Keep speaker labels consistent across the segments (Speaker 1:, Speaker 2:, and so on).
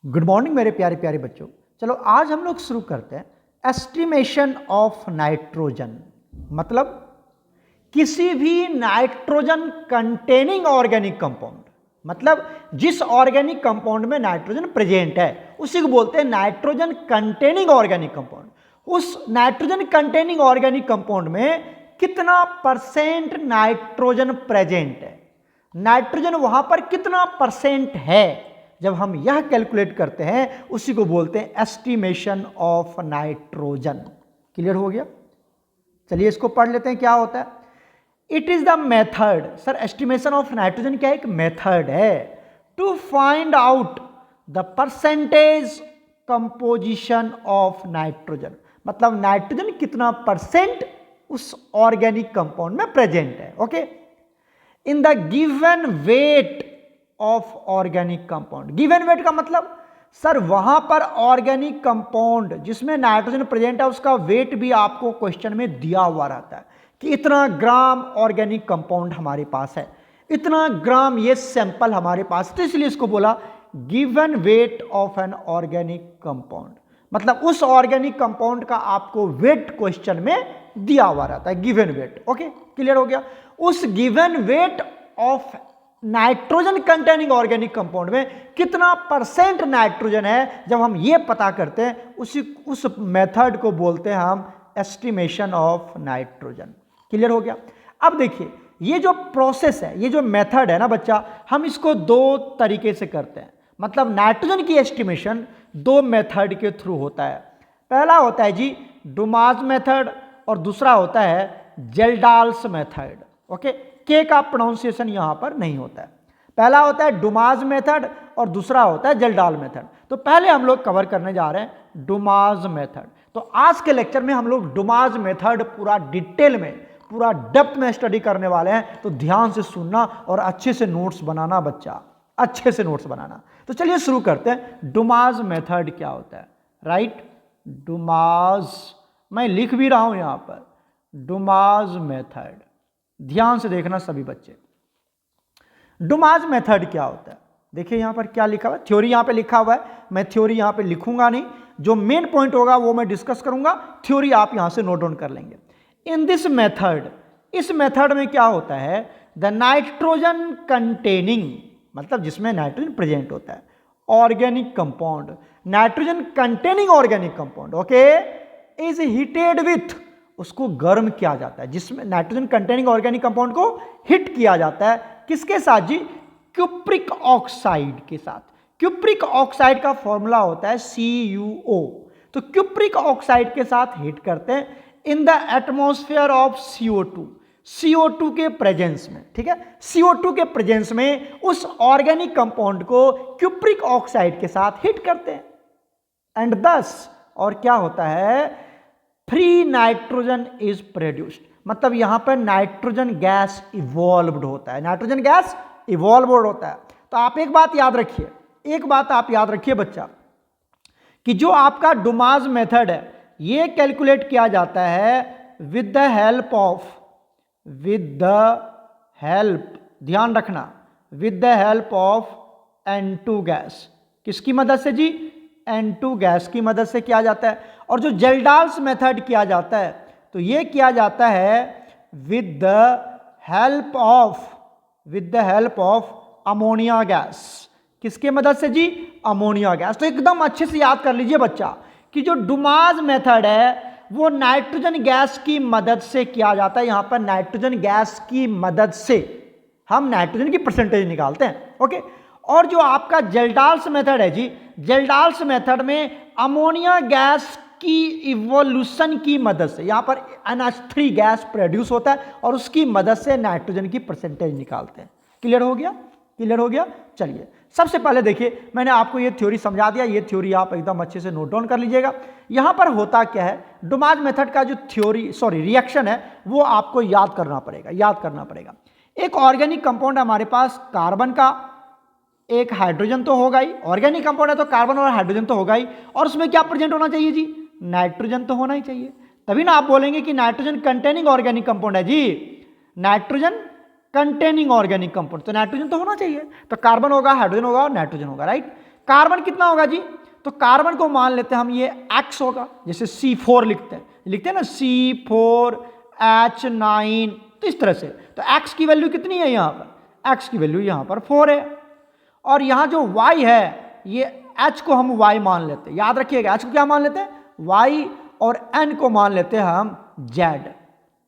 Speaker 1: Good morning मेरे प्यारे प्यारे बच्चों। चलो आज हम लोग शुरू करते हैं एस्टिमेशन ऑफ नाइट्रोजन। मतलब किसी भी नाइट्रोजन कंटेनिंग ऑर्गेनिक कंपाउंड, मतलब जिस ऑर्गेनिक कंपाउंड में नाइट्रोजन प्रेजेंट है उसी को बोलते हैं नाइट्रोजन कंटेनिंग ऑर्गेनिक कंपाउंड। उस नाइट्रोजन कंटेनिंग ऑर्गेनिक कंपाउंड में कितना परसेंट नाइट्रोजन प्रेजेंट है, नाइट्रोजन वहां पर कितना परसेंट है, जब हम यह कैलकुलेट करते हैं उसी को बोलते हैं एस्टिमेशन ऑफ नाइट्रोजन। क्लियर हो गया? चलिए इसको पढ़ लेते हैं क्या होता है। It is the method, sir estimation of nitrogen क्या एक मेथड है to find out the percentage composition of nitrogen. मतलब नाइट्रोजन कितना परसेंट उस ऑर्गेनिक कंपाउंड में प्रेजेंट है। Okay, in the given weight of organic compound. Given weight का मतलब सर वहां पर ऑर्गेनिक कंपाउंड जिसमें नाइट्रोजन प्रेजेंट है उसका वेट भी आपको क्वेश्चन में दिया हुआ रहता है कि इतना ग्राम ऑर्गेनिक कंपाउंड हमारे पास है, इतना ग्राम ये सैंपल हमारे पास, तो इसलिए इसको बोला given weight of N organic compound. मतलब उस ऑर्गेनिक कंपाउंड का आपको वेट क्वेश्चन में दिया हुआ रहता है, गिवन वेट। ओके, क्लियर हो गया? उस given weight of nitrogen containing organic compound में कितना परसेंट नाइट्रोजन है, जब हम ये पता करते हैं उस मेथड को बोलते हैं हम एस्टिमेशन ऑफ नाइट्रोजन। क्लियर हो गया? अब देखिए ये जो प्रोसेस है, ये जो मेथड है ना बच्चा, हम इसको दो तरीके से करते हैं। मतलब नाइट्रोजन की एस्टिमेशन दो मेथड के थ्रू होता है। पहला होता है जी डुमास मेथड और दूसरा होता है जेल्डाल्स मेथड। ओके, के का प्रोनाउंसिएशन यहां पर नहीं होता है। पहला होता है डुमास मेथड और दूसरा होता है जेल्डाल मेथड। तो पहले हम लोग कवर करने जा रहे हैं डुमास मेथड। तो आज के लेक्चर में हम लोग डुमास मेथड पूरा डिटेल में, पूरा डेप्थ में स्टडी करने वाले हैं। तो ध्यान से सुनना और अच्छे से नोट्स बनाना बच्चा, अच्छे से नोट्स बनाना। तो चलिए शुरू करते हैं। डुमास मेथड क्या होता है? राइट, डुमास, मैं लिख भी रहा हूं यहां पर डुमास मेथड। ध्यान से देखना सभी बच्चे। डुमास मेथड क्या होता है? देखिए यहां पर क्या लिखा हुआ है, थ्योरी यहां पे लिखा हुआ है। मैं थ्योरी यहां पे लिखूंगा नहीं, जो मेन पॉइंट होगा वो मैं डिस्कस करूंगा, थ्योरी आप यहां से नोट डाउन कर लेंगे। इन दिस मेथड, इस मेथड में क्या होता है, द नाइट्रोजन कंटेनिंग, मतलब जिसमें नाइट्रोजन प्रेजेंट होता है, organic compound, nitrogen containing organic compound, okay, is heated with, उसको गर्म किया जाता है, जिसमें नाइट्रोजन कंटेनिंग ऑर्गेनिक कंपाउंड को हिट किया जाता है। किसके साथ जी? क्यूप्रिक ऑक्साइड के साथ। क्यूप्रिक ऑक्साइड का फॉर्मूला होता है CuO। तो क्यूप्रिक ऑक्साइड के साथ हिट करते हैं in the atmosphere of CO2, CO2 के प्रेजेंस में। ठीक है, CO2 के प्रेजेंस में उस ऑर्गेनिक कंपाउंड को क्यूप्रिक ऑक्साइड के साथ हिट करते हैं एंड दस, और क्या होता है, फ्री नाइट्रोजन इज प्रोड्यूस्ड। मतलब यहां पर नाइट्रोजन गैस इवॉल्व्ड होता है, नाइट्रोजन गैस इवॉल्व्ड होता है। तो आप एक बात याद रखिए, एक बात आप याद रखिए बच्चा, कि जो आपका डुमास मेथड है ये कैलकुलेट किया जाता है विद द हेल्प, ध्यान रखना, with the help of N2 gas. किसकी मदद से जी? N2 गैस की मदद से किया जाता है। और जो जेल्डाल्स मेथड किया जाता है तो ये किया जाता है with the help of ammonia gas. किसके मदद से जी? Ammonia gas. तो एकदम अच्छे से याद कर लीजिए बच्चा कि जो डुमास मेथड है वो नाइट्रोजन गैस की मदद से किया जाता है। यहां पर नाइट्रोजन गैस की मदद से हम नाइट्रोजन की परसेंटेज निकालते हैं। ओके, और जो आपका जेल्डाल्स मेथड है जी, जेल्डाल्स मेथड में अमोनिया गैस की इवोल्यूशन की मदद से यहां पर NH3 गैस प्रोड्यूस होता है और उसकी मदद से नाइट्रोजन की परसेंटेज निकालते हैं। क्लियर हो गया? क्लियर हो गया? चलिए सबसे पहले देखिए, मैंने आपको ये थ्योरी समझा दिया, ये थ्योरी आप एकदम अच्छे से नोट डाउन कर लीजिएगा। यहां पर होता क्या है, डुमास मेथड का जो रिएक्शन है वो आपको याद करना पड़ेगा। एक ऑर्गेनिक कंपाउंड हमारे पास, कार्बन का एक हाइड्रोजन तो होगा ही, ऑर्गेनिक कंपाउंड है तो कार्बन और हाइड्रोजन तो होगा ही, और उसमें क्या प्रेजेंट होना चाहिए जी? नाइट्रोजन तो होना ही चाहिए। तभी ना आप बोलेंगे कि नाइट्रोजन कंटेनिंग ऑर्गेनिक कंपाउंड है जी, नाइट्रोजन कंटेनिंग ऑर्गेनिक कंपाउंड, तो नाइट्रोजन तो होना चाहिए। तो कार्बन होगा, हाइड्रोजन होगा और नाइट्रोजन होगा, राइट। कार्बन कितना होगा जी, तो कार्बन को मान लेते हैं हम ये X होगा, जैसे C4 लिखते हैं ना C4H9, तो इस तरह से। तो X की वैल्यू कितनी है यहाँ पर, X की वैल्यू यहाँ पर 4 है। और यहाँ जो Y है ये H को हम Y मान लेते हैं, याद रखिएगा H को क्या मान लेते हैं Y, और N को मान लेते हैं हम Z।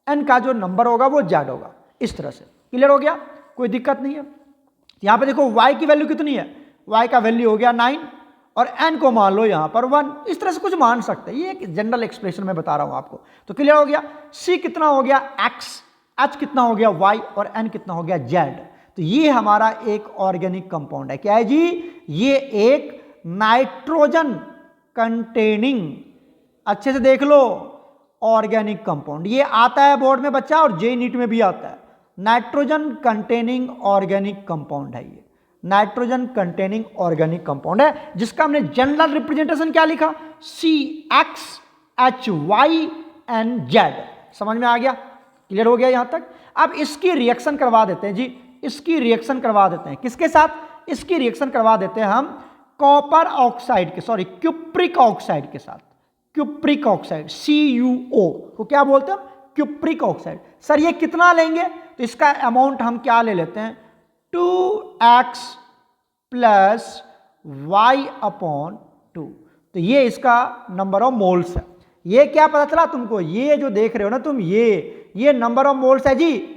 Speaker 1: N का जो नंबर होगा वो Z होगा, इस तरह से। क्लियर हो गया, कोई दिक्कत नहीं है। यहाँ पे देखो Y की वैल्यू कितनी है, Y का वैल्यू हो गया 9, और N को मान लो यहाँ पर 1, इस तरह से कुछ मान सकते हैं, ये एक जनरल एक्सप्रेशन में बता रहा हूँ आपको। तो क्लियर हो गया, C कितना हो गया X, H कितना हो गया Y, और N कितना हो गया Z। तो ये हमारा एक ऑर्गेनिक कंपाउंड है। क्या है जी, ये एक नाइट्रोजन कंटेनिंग, अच्छे से देख लो, ऑर्गेनिक कंपाउंड। ये आता है बोर्ड में बच्चा, और जे नीट में भी आता है। नाइट्रोजन कंटेनिंग ऑर्गेनिक कंपाउंड है ये, नाइट्रोजन कंटेनिंग ऑर्गेनिक कंपाउंड है, जिसका हमने जनरल रिप्रेजेंटेशन क्या लिखा, CXHYNZ। समझ में आ गया, क्लियर हो गया यहां तक। अब इसकी रिएक्शन करवा देते हैं जी, इसकी रिएक्शन करवा देते हैं किसके साथ, इसकी रिएक्शन करवा देते हैं हम कॉपर ऑक्साइड के, सॉरी क्यूप्रिक ऑक्साइड के साथ। क्यूप्रिक ऑक्साइड CuO को क्या बोलते हैं, क्यूप्रिक ऑक्साइड। सर ये कितना लेंगे, तो इसका अमाउंट हम क्या ले लेते हैं 2X + Y/2। तो ये इसका नंबर ऑफ मोल्स है। ये क्या पता चला तुमको, ये जो देख रहे हो ना तुम, ये नंबर ऑफ मोल्स है जी,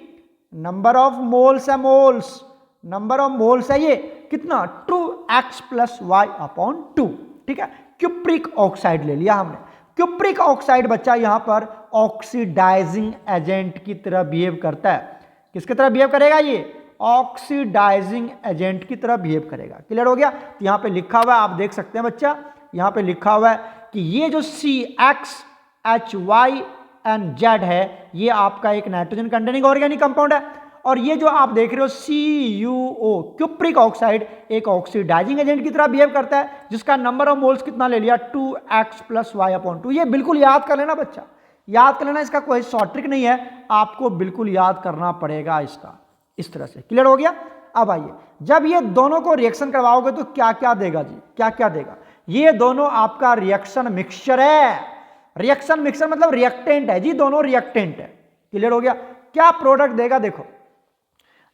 Speaker 1: नंबर ऑफ मोल्स है, मोल्स, नंबर ऑफ मोल्स है ये कितना 2X + Y/2। ठीक है, क्यूप्रिक ऑक्साइड ले लिया हमने। क्यूप्रिक ऑक्साइड बच्चा यहां पर ऑक्सीडाइजिंग एजेंट की तरह बिहेव करता है। किसकी तरह बिहेव करेगा, ये ऑक्सीडाइजिंग एजेंट की तरह बिहेव करेगा। क्लियर हो गया, तो यहां पे लिखा हुआ है, आप देख सकते हैं बच्चा, यहां पे लिखा हुआ है कि ये जो CXHYNZ है, ये आपका एक नाइट्रोजन कंटेनिंग ऑर्गेनिक कंपाउंड है। और ये जो आप देख रहे हो CuO, क्यूप्रिक ऑक्साइड, एक ऑक्सीडाइजिंग एजेंट की तरह बिहेव करता है, जिसका नंबर ऑफ मोल्स कितना ले लिया 2X + Y/2। ये बिल्कुल याद कर लेना बच्चा, याद कर लेना, इसका कोई शॉर्ट ट्रिक नहीं है, आपको बिल्कुल याद करना पड़ेगा इसका, इस तरह से। क्लियर हो गया। अब आइए, जब ये दोनों को रिएक्शन करवाओगे तो क्या क्या देगा जी, क्या क्या देगा, ये दोनों आपका रिएक्शन मिक्सचर है। रिएक्शन मिक्सचर मतलब रिएक्टेंट है जी, दोनों रिएक्टेंट है। क्लियर हो गया, क्या प्रोडक्ट देगा, देखो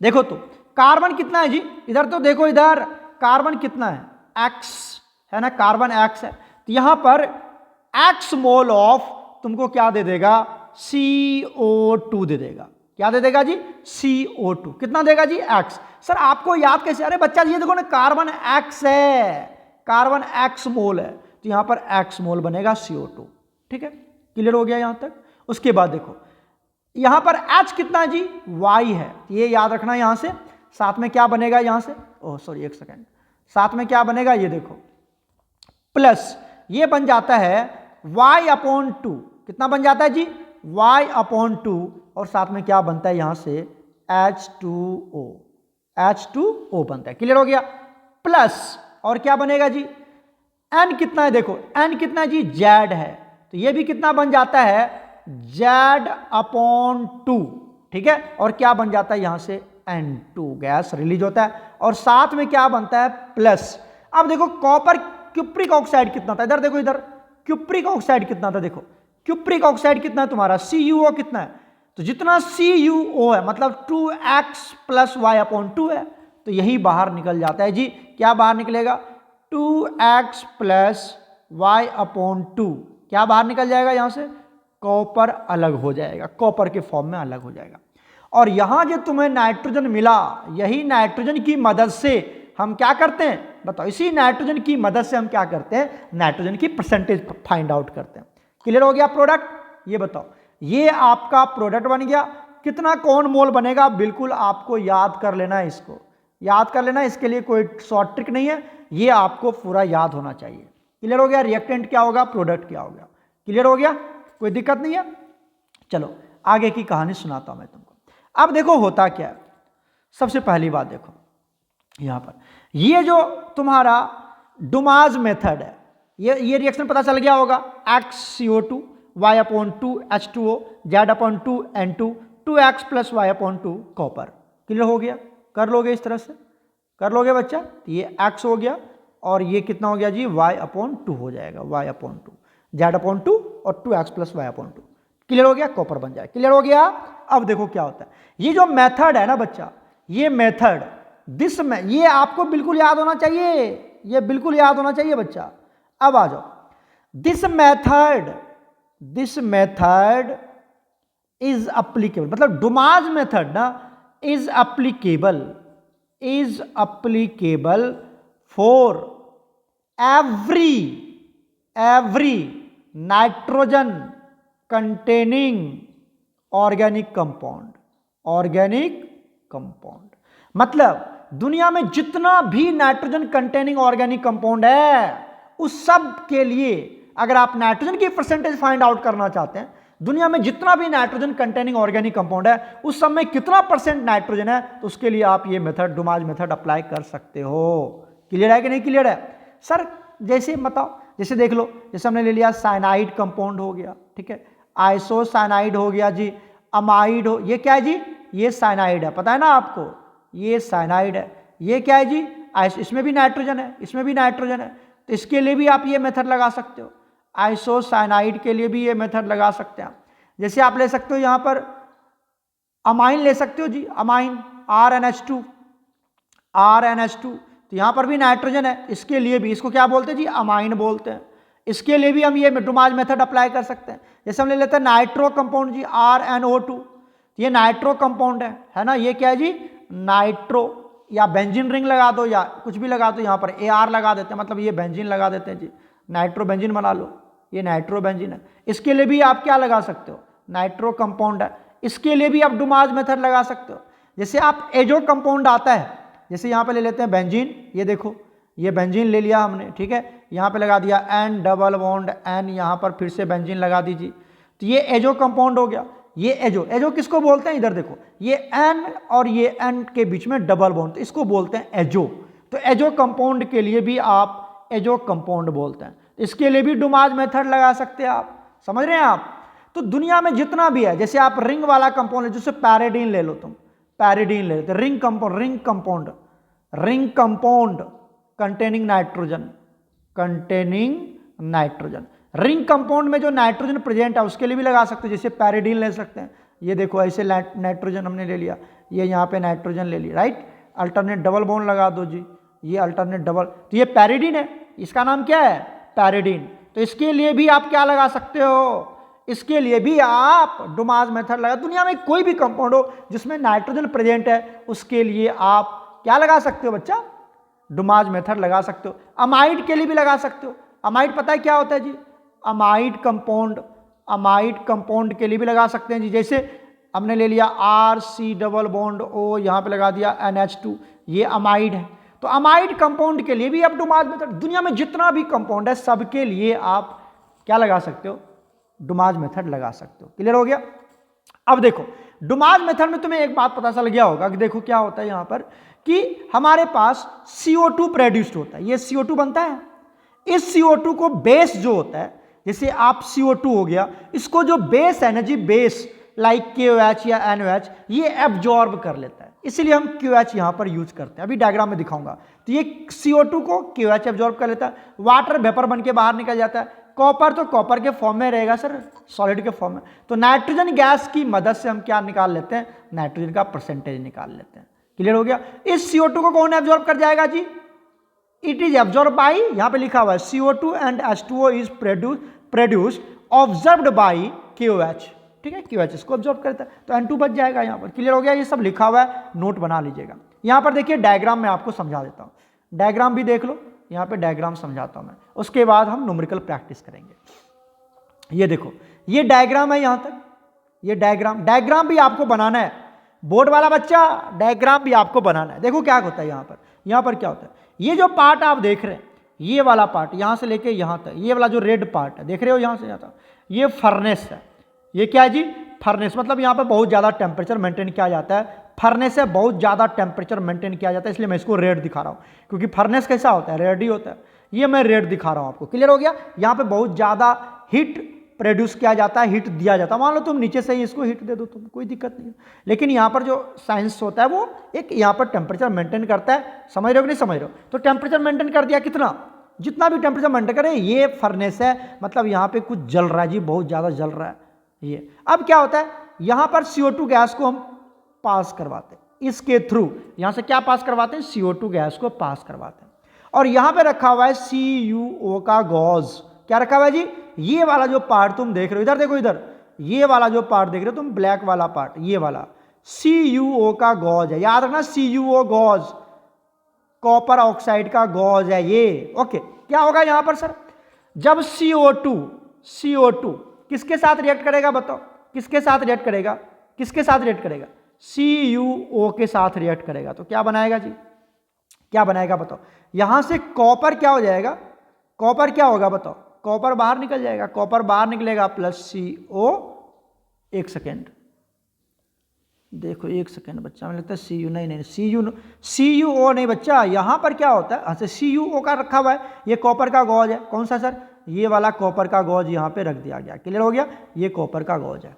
Speaker 1: देखो तो कार्बन कितना है जी, इधर तो देखो, इधर कार्बन कितना है X है ना, कार्बन X है, तो यहां पर X मोल ऑफ तुमको क्या दे देगा, CO2 दे देगा। क्या दे देगा जी, CO2 कितना देगा जी, X। सर आपको याद कैसे, अरे बच्चा ये देखो ना, कार्बन X है, कार्बन X मोल है, तो यहां पर X मोल बनेगा CO2। ठीक है, क्लियर हो गया यहां तक। उसके बाद देखो यहां पर H कितना है जी, Y है, ये याद रखना यहां से। साथ में क्या बनेगा यहां से, ओह सॉरी एक सेकेंड, साथ में क्या बनेगा, ये देखो प्लस, ये बन जाता है Y/2। कितना बन जाता है जी, Y/2, और साथ में क्या बनता है यहां से H2O, H2O बनता है। क्लियर हो गया, प्लस और क्या बनेगा जी, N कितना है, देखो N कितना है जी, Z है, तो ये भी कितना बन जाता है Z/2। ठीक है, और क्या बन जाता है यहां से N2, गैस रिलीज होता है, और साथ में क्या बनता है प्लस। अब देखो कॉपर क्यूप्रिक ऑक्साइड कितना था, इधर देखो, इधर क्यूप्रिक ऑक्साइड कितना था, देखो क्यूप्रिक ऑक्साइड कितना है तुम्हारा, CuO कितना है, तो जितना CuO है मतलब 2X + Y/2 है, तो यही बाहर निकल जाता है जी। क्या बाहर निकलेगा, 2X + Y/2, क्या बाहर निकल जाएगा यहां से, कॉपर अलग हो जाएगा, कॉपर के फॉर्म में अलग हो जाएगा। और यहां जो तुम्हें नाइट्रोजन मिला, यही नाइट्रोजन की मदद से हम क्या करते हैं, बताओ, इसी नाइट्रोजन की मदद से हम क्या करते हैं, नाइट्रोजन की परसेंटेज फाइंड आउट करते हैं। क्लियर हो गया प्रोडक्ट, ये बताओ, ये आपका प्रोडक्ट बन गया। कितना कौन मोल बनेगा, बिल्कुल आपको याद कर लेना है, इसको याद कर लेना, इसके लिए कोई शॉर्ट ट्रिक नहीं है, ये आपको पूरा याद होना चाहिए। क्लियर हो गया, रिएक्टेंट क्या होगा, प्रोडक्ट क्या होगा। क्लियर हो गया, कोई दिक्कत नहीं है। चलो आगे की कहानी सुनाता हूं मैं तुमको। अब देखो होता क्या है, सबसे पहली बात देखो यहां पर, ये जो तुम्हारा डुमाज मेथड है, ये रिएक्शन पता चल गया होगा, XCO2 Y/2 H2O Z/2 N2 2X + Y/2 copper. Clear हो गया, कर लोगे इस तरह से, कर लोगे बच्चा, तो ये X हो गया और ये कितना हो गया जी y/2 हो जाएगा, y/2 z/2 और 2x + y/2। क्लियर हो गया, कॉपर बन जाए। क्लियर हो गया। अब देखो क्या होता है, ये जो मेथड है ना बच्चा, ये मेथड ये आपको बिल्कुल याद होना चाहिए, ये बिल्कुल याद होना चाहिए बच्चा। अब आ जाओ, दिस मेथड इज अप्लीकेबल, मतलब डुमास मेथड ना is applicable for every nitrogen containing organic compound. मतलब दुनिया में जितना भी नाइट्रोजन कंटेनिंग ऑर्गेनिक कंपाउंड है, उस सब के लिए अगर आप नाइट्रोजन की परसेंटेज फाइंड आउट करना चाहते हैं, दुनिया में जितना भी नाइट्रोजन कंटेनिंग ऑर्गेनिक कंपाउंड है उस सब में कितना % नाइट्रोजन है, तो उसके लिए आप ये मेथड, डुमास मेथड अप्लाई कर सकते हो। क्लियर है कि नहीं क्लियर है सर? जैसे बताओ, जैसे देख लो, जैसे हमने ले लिया साइनाइड कंपाउंड हो गया, ठीक है, आइसोसाइनाइड हो गया जी, अमाइड हो, ये क्या है जी, ये साइनाइड है, पता है ना आपको, ये साइनाइड है। ये क्या है जी, इसमें भी नाइट्रोजन है, इसमें भी नाइट्रोजन है, तो इसके लिए भी आप ये मेथड लगा सकते हो। आइसोसाइनाइड के लिए भी ये मेथड लगा सकते हैं। जैसे आप ले सकते हो यहाँ पर अमाइन ले सकते हो जी, अमाइन RNH2, तो यहाँ पर भी नाइट्रोजन है, इसके लिए भी, इसको क्या बोलते हैं जी, अमाइन बोलते हैं। इसके लिए भी हम ये डुमास मेथड अप्लाई कर सकते हैं। जैसे हम ले लेते हैं नाइट्रो कंपाउंड जी, RNO2, ये नाइट्रो कंपाउंड है ना, ये क्या है जी, नाइट्रो, या बेंजीन रिंग लगा दो या कुछ भी लगा दो, यहाँ पर AR लगा देते हैं, मतलब ये बेंजीन लगा देते हैं जी, नाइट्रो बेंजीन बना लो, ये नाइट्रो बेंजीन है। इसके लिए भी आप क्या लगा सकते हो, नाइट्रो कंपाउंड है, इसके लिए भी आप डुमास मेथड लगा सकते हो। जैसे आप एजो कंपाउंड आता है, जैसे यहाँ पे ले लेते हैं बेंजीन, ये देखो, ये बेंजीन ले लिया हमने, ठीक है, यहाँ पे लगा दिया N डबल बॉन्ड N, यहाँ पर फिर से बेंजीन लगा दीजिए, तो ये एजो कंपाउंड हो गया। ये एजो किसको बोलते हैं, इधर देखो, ये N और ये N के बीच में डबल बॉन्ड, तो इसको बोलते हैं एजो। तो एजो कंपाउंड के लिए भी आप एजो कंपाउंड बोलते हैं, इसके लिए भी डुमास मेथड लगा सकते हैं आप, समझ रहे हैं आप। तो दुनिया में जितना भी है, जैसे आप रिंग वाला कंपाउंड, जैसे पैरिडीन ले लो, तुम पैरिडीन ले लेते, ring compound containing nitrogen, ring compound में जो नाइट्रोजन प्रेजेंट है उसके लिए भी लगा सकते हो, जैसे पैरिडीन ले सकते हैं। ये देखो ऐसे नाइट्रोजन हमने ले लिया, ये यहाँ पे नाइट्रोजन ले ली, राइट, अल्टरनेट डबल बॉन्ड लगा दो जी, ये अल्टरनेट डबल, तो ये पैरिडीन है, इसका नाम क्या है, पैरिडीन। तो इसके लिए भी आप क्या लगा सकते हो, इसके लिए भी आप डुमास मेथड लगा। दुनिया में कोई भी कंपाउंड हो जिसमें नाइट्रोजन प्रेजेंट है, उसके लिए आप क्या लगा सकते हो बच्चा, डुमास मेथड लगा सकते हो। अमाइड के लिए भी लगा सकते हो। अमाइड पता है क्या होता है जी, अमाइड कंपाउंड के लिए भी लगा सकते हैं जी। जैसे हमने ले लिया RC डबल बॉन्ड O, यहाँ पे लगा दिया NH2, ये अमाइड है। तो अमाइड कंपाउंड के लिए भी आप डुमास मेथड, दुनिया में जितना भी कंपाउंड है सबके लिए आप क्या लगा सकते हो, डुमास मेथड लगा सकते हो। क्लियर हो गया। अब देखो डुमास मेथड में तुम्हें एक बात पता चल गया होगा कि देखो क्या होता है यहाँ पर कि हमारे पास CO2 प्रोड्यूस्ड होता है, ये CO2 बनता है। इस CO2 को बेस जो होता है, जैसे आप CO2 हो गया, इसको जो बेस है ना जी, बेस लाइक KOH या NOH, ये एब्जॉर्ब कर लेता है, इसलिए हम QH यहाँ पर यूज करते हैं। अभी डायग्राम में दिखाऊंगा। तो ये CO2 को QH एब्जॉर्ब कर लेता है, वाटर वेपर बन के बाहर निकल जाता है। कॉपर तो कॉपर के फॉर्म में रहेगा सर, सॉलिड के फॉर्म में। तो नाइट्रोजन गैस की मदद से हम क्या निकाल लेते हैं, नाइट्रोजन का परसेंटेज निकाल लेते हैं। क्लियर हो गया। इस CO2 को कौन एब्जॉर्ब कर जाएगा जी, इट इज एब्जॉर्ब बाई, यहाँ पे लिखा हुआ है CO2 and H2O is produced observed by KOH, ठीक है, QH इसको ऑब्जॉर्ब करता है, तो N2 बच जाएगा यहाँ पर। क्लियर हो गया। ये सब लिखा हुआ है, नोट बना लीजिएगा। यहाँ पर देखिए डायग्राम में आपको समझा देता हूँ, डायग्राम भी देख लो, यहाँ पे डायग्राम समझाता हूँ मैं, उसके बाद हम न्यूमेरिकल प्रैक्टिस करेंगे। ये देखो ये डायग्राम है यहाँ तक, ये डायग्राम भी आपको बनाना है, बोर्ड वाला बच्चा डायग्राम भी आपको बनाना है। देखो क्या होता है यहाँ पर क्या होता है, ये जो पार्ट आप देख रहे हैं, ये वाला पार्ट यहाँ से लेके यहाँ तक, ये वाला जो रेड पार्ट है देख रहे हो यहाँ से यहाँ तक, ये फर्नेस है। ये क्या है जी, फर्नेस, मतलब यहाँ पर बहुत ज़्यादा टेम्परेचर मेंटेन किया जाता है। फर्नेस से बहुत ज़्यादा टेम्परेचर मेंटेन किया जाता है, इसलिए मैं इसको रेड दिखा रहा हूँ, क्योंकि फर्नेस कैसा होता है, रेड ही होता है। ये मैं रेड दिखा रहा हूँ आपको। क्लियर हो गया। यहाँ पे बहुत ज़्यादा हीट प्रोड्यूस किया जाता है, हीट दिया जाता है। मान लो तुम नीचे से ही इसको हीट दे दो, तुम कोई दिक्कत नहीं है। लेकिन यहाँ पर जो साइंस होता है वो एक यहाँ पर टेम्परेचर मेंटेन करता है। समझ रहे हो कि नहीं समझ रहे हो? तो टेम्परेचर मेंटेन कर दिया, कितना, जितना भी टेम्परेचर मेंटेन करे। ये फर्नेस है, मतलब यहाँ पे कुछ जल रहा है जी, बहुत ज़्यादा जल रहा है ये। अब क्या होता है, यहाँ पर CO2 गैस को हम पास करवाते हैं इसके थ्रू। यहाँ से क्या पास करवाते हैं, CO2 गैस को पास करवाते हैं। और यहाँ पे रखा हुआ है CuO का गॉज। क्या रखा हुआ है जी, ये वाला जो पार्ट तुम देख रहे हो, इधर देखो, इधर ये वाला जो पार्ट देख रहे हो तुम, ब्लैक वाला पार्ट, ये वाला CuO का गॉज है। याद रखना, CuO गॉज कॉपर ऑक्साइड का गॉज है ये। ओके, क्या होगा यहां पर सर, जब CO2 किसके साथ रिएक्ट करेगा, बताओ किसके साथ रिएक्ट करेगा, किसके साथ रिएक्ट करेगा, CuO के साथ रिएक्ट करेगा। तो क्या बनाएगा जी, क्या बनाएगा बताओ, यहां से कॉपर क्या हो जाएगा, कॉपर क्या होगा बताओ, कॉपर बाहर निकल जाएगा, कॉपर बाहर निकलेगा प्लस CO। एक सेकेंड देखो, एक सेकेंड बच्चा, मुझे लगता है CU नहीं, CuO नहीं बच्चा, यहां पर क्या होता है, अच्छा CuO का रखा हुआ है, ये कॉपर का गॉज है। कौन सा सर, ये वाला कॉपर का गॉज यहां पे रख दिया गया। क्लियर हो गया, ये कॉपर का गॉज है,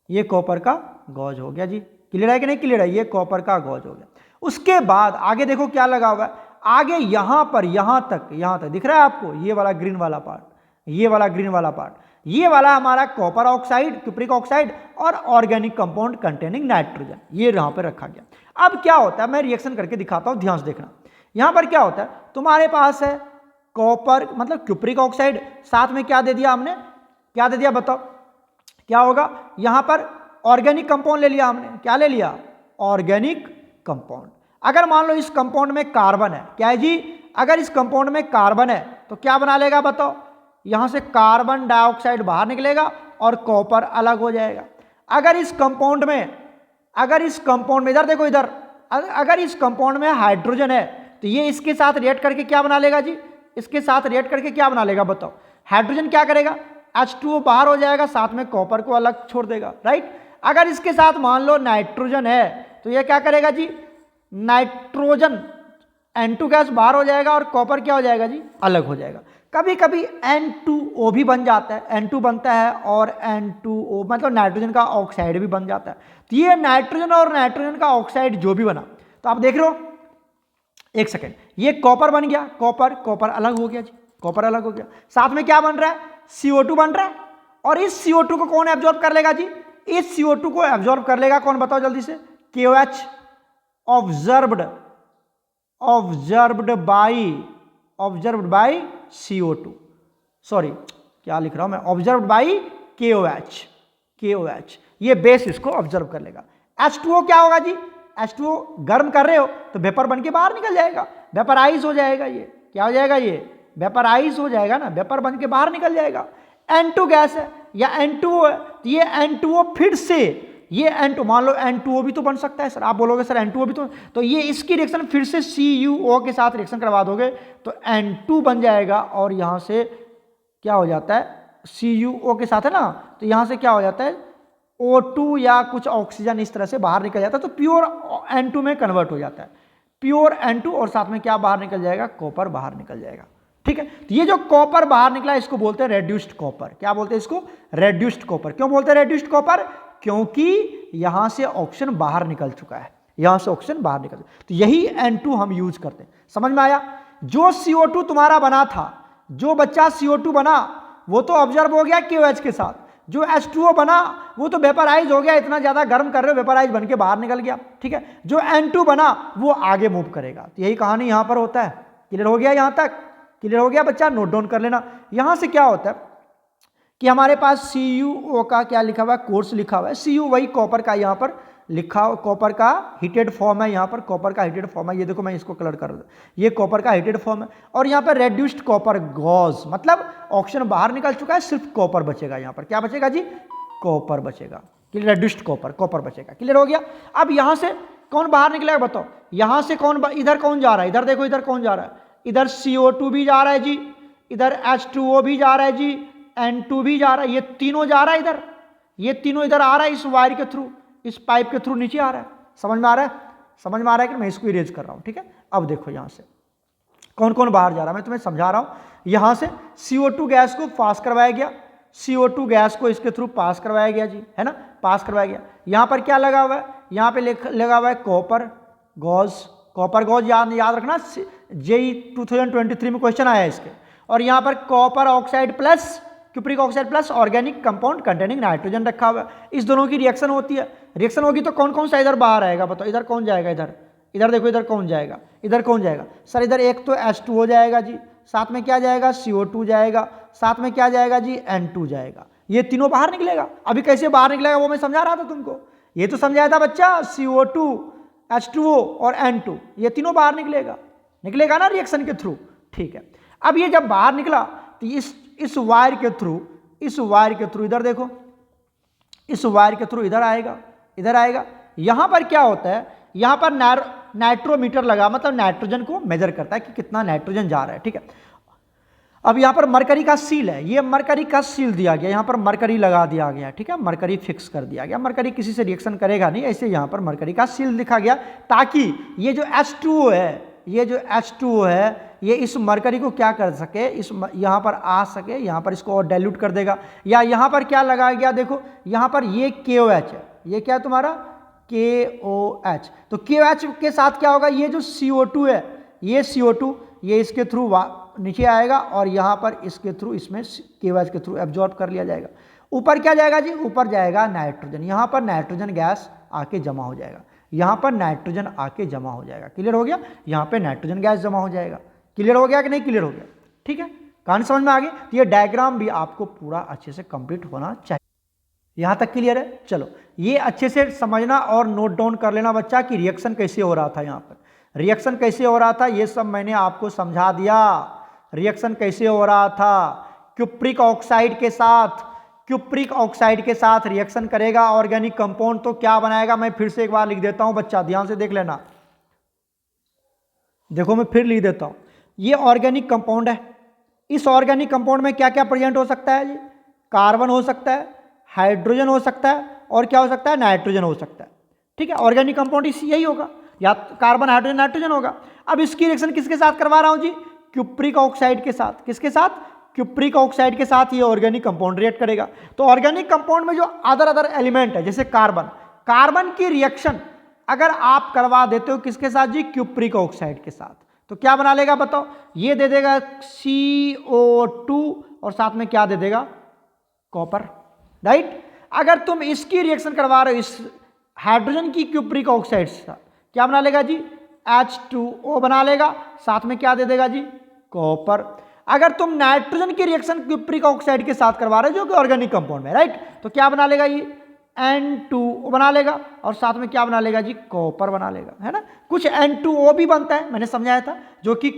Speaker 1: ये कॉपर का गॉज हो गया जी। क्लियर है कि नहीं क्लियर है, ये कॉपर का गॉज हो गया। उसके बाद आगे देखो क्या लगा हुआ है, आगे यहां पर यहां तक दिख रहा है आपको, ये वाला ग्रीन वाला पार्ट, ये वाला ग्रीन वाला पार्ट, ये वाला हमारा कॉपर ऑक्साइड, क्यूप्रिक ऑक्साइड और ऑर्गेनिक कंपाउंड कंटेनिंग नाइट्रोजन, ये यहां पर रखा गया। अब क्या होता है, मैं रिएक्शन करके दिखाता हूं, ध्यान से देखना। यहां पर क्या होता है, तुम्हारे पास है कॉपर मतलब क्यूप्रिक ऑक्साइड, साथ में क्या दे दिया हमने, क्या दे दिया बताओ, क्या होगा, यहां पर ऑर्गेनिक कंपाउंड ले लिया हमने। क्या ले लिया, ऑर्गेनिक कंपाउंड। अगर मान लो इस कंपाउंड में कार्बन है, क्या है जी, अगर इस कंपाउंड में कार्बन है तो क्या बना लेगा बताओ, यहां से कार्बन डाइऑक्साइड बाहर निकलेगा और कॉपर अलग हो जाएगा। अगर इस कंपाउंड में इधर देखो, इधर अगर इस कंपाउंड में हाइड्रोजन है तो ये इसके साथ रिएक्ट करके क्या बना लेगा जी, इसके साथ रिएक्ट करके क्या बना लेगा बताओ, हाइड्रोजन क्या करेगा, H2O बाहर हो जाएगा, साथ में कॉपर को अलग छोड़ देगा, राइट। अगर इसके साथ मान लो नाइट्रोजन है तो ये क्या करेगा जी, नाइट्रोजन N2 गैस बाहर हो जाएगा और कॉपर क्या हो जाएगा जी, अलग हो जाएगा। कभी कभी N2O भी बन जाता है, N2 बनता है और N2O मतलब नाइट्रोजन का ऑक्साइड भी बन जाता है। तो ये नाइट्रोजन और नाइट्रोजन का ऑक्साइड जो भी बना, तो आप देख रहे हो, एक सेकेंड, ये कॉपर बन गया, कॉपर अलग हो गया जी, कॉपर अलग हो गया। साथ में क्या बन रहा है, CO2 बन रहा है। और इस CO2 को कौन एब्जॉर्ब कर लेगा जी, इस CO2 को एब्जॉर्ब कर लेगा कौन, बताओ जल्दी से, KOH, observed by CO2, sorry क्या लिख रहा हूं मैं, ऑब्जर्व्ड बाई KOH, ये बेस इसको ऑब्जर्व कर लेगा। H2O क्या होगा जी, H2O गर्म कर रहे हो तो वेपर बन के बाहर निकल जाएगा, वेपराइज हो जाएगा, ये क्या हो जाएगा, ये वेपराइज हो जाएगा ना, वेपर बन के बाहर निकल जाएगा। N2 गैस है या N2O है, तो ये N2O फिर से, ये N2 मान लो N2O भी तो बन सकता है सर, आप बोलोगे सर N2O भी तो ये इसकी रिएक्शन फिर से CuO के साथ रिएक्शन करवा दोगे तो N2 बन जाएगा और यहां से क्या हो जाता है, CuO के साथ है ना, तो यहां से क्या हो जाता है, O2 या कुछ ऑक्सीजन इस तरह से बाहर निकल जाता है, तो प्योर N2 में कन्वर्ट हो जाता है, प्योर N2, और साथ में क्या बाहर निकल जाएगा, कॉपर बाहर निकल जाएगा। ठीक है, तो ये जो कॉपर बाहर निकला इसको बोलते हैं रेड्यूस्ड कॉपर। क्या बोलते हैं इसको, रेड्यूस्ड कॉपर। क्यों बोलते हैं रेड्यूस्ड कॉपर, क्योंकि यहां से ऑक्सीजन बाहर निकल चुका है, यहां से ऑक्सीजन बाहर निकल, तो यही N2 हम यूज करते हैं। समझ में आया, जो CO2 तुम्हारा बना था, जो बच्चा CO2 बना वो तो ऑब्जर्व हो गया KOH के साथ, जो H2O बना वो तो वेपराइज हो गया, इतना ज्यादा गर्म कर रहे हो वेपराइज बन के बाहर निकल गया। ठीक है, जो N2 बना वो आगे मूव करेगा। तो यही कहानी यहां पर होता है। क्लियर हो गया, यहां तक क्लियर हो गया बच्चा, नोट डाउन कर लेना। यहां से क्या होता है कि हमारे पास CuO का क्या लिखा हुआ है, कोर्स लिखा हुआ है, Cu वही कॉपर का यहाँ पर लिखा, कॉपर का हीटेड फॉर्म है, यहाँ पर कॉपर का हीटेड फॉर्म है, ये देखो मैं इसको कलर कर दूं, ये कॉपर का हीटेड फॉर्म है। और यहाँ पर रेड्यूस्ड कॉपर गॉज, मतलब ऑक्सीजन बाहर निकल चुका है, सिर्फ कॉपर बचेगा। यहाँ पर क्या बचेगा जी, कॉपर बचेगा, रेड्यूस्ड कॉपर बचेगा। क्लियर हो गया। अब यहाँ से कौन बाहर निकलेगा बताओ, यहाँ से कौन, इधर कौन जा रहा है, इधर देखो इधर कौन जा रहा है, इधर CO2 भी जा रहा है जी, इधर H2O भी जा रहा है जी, N2 भी जा रहा है, ये तीनों जा रहा है इधर, ये तीनों इधर आ रहा है, इस वायर के थ्रू, इस पाइप के थ्रू नीचे आ रहा है। समझ में आ रहा है, समझ में आ रहा है कि मैं इसको इरेज कर रहा हूं। ठीक है, अब देखो यहां से कौन कौन बाहर जा रहा है, मैं तुम्हें समझा रहा हूं। यहां से CO2 गैस को पास करवाया गया, CO2 गैस को इसके थ्रू पास करवाया गया जी, है ना, पास करवाया गया। यहाँ पर क्या लगा हुआ है, यहाँ पे लगा हुआ है कॉपर गॉज। कॉपर गॉज याद रखना, जेई 2023 में क्वेश्चन आया है इसके। और यहाँ पर copper oxide plus cupric oxide plus organic compound containing nitrogen रखा हुआ है। इस दोनों की रिएक्शन होती है, रिएक्शन होगी तो कौन कौन सा इधर बाहर आएगा बताओ, इधर कौन जाएगा, इधर देखो, इधर कौन जाएगा, इधर कौन जाएगा सर, इधर एक तो H2O जाएगा जी, साथ में क्या जाएगा CO2 जाएगा, साथ में क्या जाएगा जी N2 जाएगा, ये तीनों बाहर निकलेगा। अभी कैसे बाहर निकलेगा वो मैं समझा रहा था तुमको, ये तो समझाया था बच्चा, CO2 H2O और N2 ये तीनों बाहर निकलेगा ना रिएक्शन के थ्रू, ठीक है। अब ये जब बाहर निकला तो इस वायर के थ्रू इधर देखो, इस वायर के थ्रू इधर आएगा। यहां पर क्या होता है, यहां पर नाइट्रोमीटर लगा, मतलब नाइट्रोजन को मेजर करता है कि कितना नाइट्रोजन जा रहा है, ठीक है। अब यहां पर मरकरी का सील है, ये मरकरी का सील दिया गया, यहां पर मरकरी लगा दिया गया, ठीक है, मरकरी फिक्स कर दिया गया। मरकरी किसी से रिएक्शन करेगा नहीं, ऐसे यहां पर मरकरी का सील लिखा गया, ताकि ये जो H2O है, ये इस मरकरी को क्या कर सके, इस यहाँ पर आ सके, यहाँ पर इसको और डाइल्यूट कर देगा। या यहाँ पर क्या लगाया गया, देखो यहाँ पर ये KOH है, ये क्या है तुम्हारा KOH। तो KOH के साथ क्या होगा, ये जो CO2 है, ये CO2 ये इसके थ्रू नीचे आएगा और यहाँ पर इसके थ्रू, इसमें KOH के थ्रू एब्जॉर्ब कर लिया जाएगा। ऊपर क्या जाएगा जी, ऊपर जाएगा नाइट्रोजन, यहाँ पर नाइट्रोजन गैस आके जमा हो जाएगा, यहाँ पर नाइट्रोजन आके जमा हो जाएगा। क्लियर हो गया, यहाँ पे नाइट्रोजन गैस जमा हो जाएगा। क्लियर हो गया कि नहीं क्लियर हो गया, ठीक है, कहानी समझ में आ गई। तो ये डायग्राम भी आपको पूरा अच्छे से कंप्लीट होना चाहिए। यहाँ तक क्लियर है। चलो ये अच्छे से समझना और नोट डाउन कर लेना बच्चा कि रिएक्शन कैसे हो रहा था, यहाँ पर रिएक्शन कैसे हो रहा था ये सब मैंने आपको समझा दिया। रिएक्शन कैसे हो रहा था, क्यूप्रिक ऑक्साइड के साथ रिएक्शन करेगा ऑर्गेनिक कंपाउंड तो क्या बनाएगा, मैं फिर से एक बार लिख देता हूं बच्चा, ध्यान से देख लेना। देखो मैं फिर लिख देता हूं, ये ऑर्गेनिक कंपाउंड है, इस ऑर्गेनिक कंपाउंड में क्या क्या प्रेजेंट हो सकता है जी, कार्बन हो सकता है, हाइड्रोजन हो सकता है और क्या हो सकता है, नाइट्रोजन हो सकता है, ठीक है। ऑर्गेनिक कंपाउंड यही होगा, या कार्बन हाइड्रोजन नाइट्रोजन होगा। अब इसकी रिएक्शन किसके साथ करवा रहा हूं जी, क्यूप्रिक ऑक्साइड के साथ। किसके साथ, क्यूप्रिक ऑक्साइड के साथ ये ऑर्गेनिक कंपाउंड रिएक्ट करेगा। तो ऑर्गेनिक कंपाउंड में जो अदर एलिमेंट है, जैसे कार्बन की रिएक्शन अगर आप करवा देते हो किसके साथ जी, क्यूप्रिक ऑक्साइड के साथ, तो क्या बना लेगा बताओ, ये दे देगा CO2 और साथ में क्या दे देगा, कॉपर, राइट। अगर तुम इसकी रिएक्शन करवा रहे हो इस हाइड्रोजन की क्यूप्रिक ऑक्साइड से, क्या बना लेगा जी, H2O बना लेगा, साथ में क्या दे देगा जी, कॉपर। अगर तुम नाइट्रोजन की रिएक्शन क्यूप्रिक ऑक्साइड के साथ करवा रहे हो जो कि ऑर्गेनिक कंपाउंड में, राइट, तो क्या बना लेगा ये N2O बना लेगा और साथ में क्या बना लेगा जी, कॉपर बना लेगा, है ना। कुछ N2O भी बनता है, मैंने समझाया था, जो कि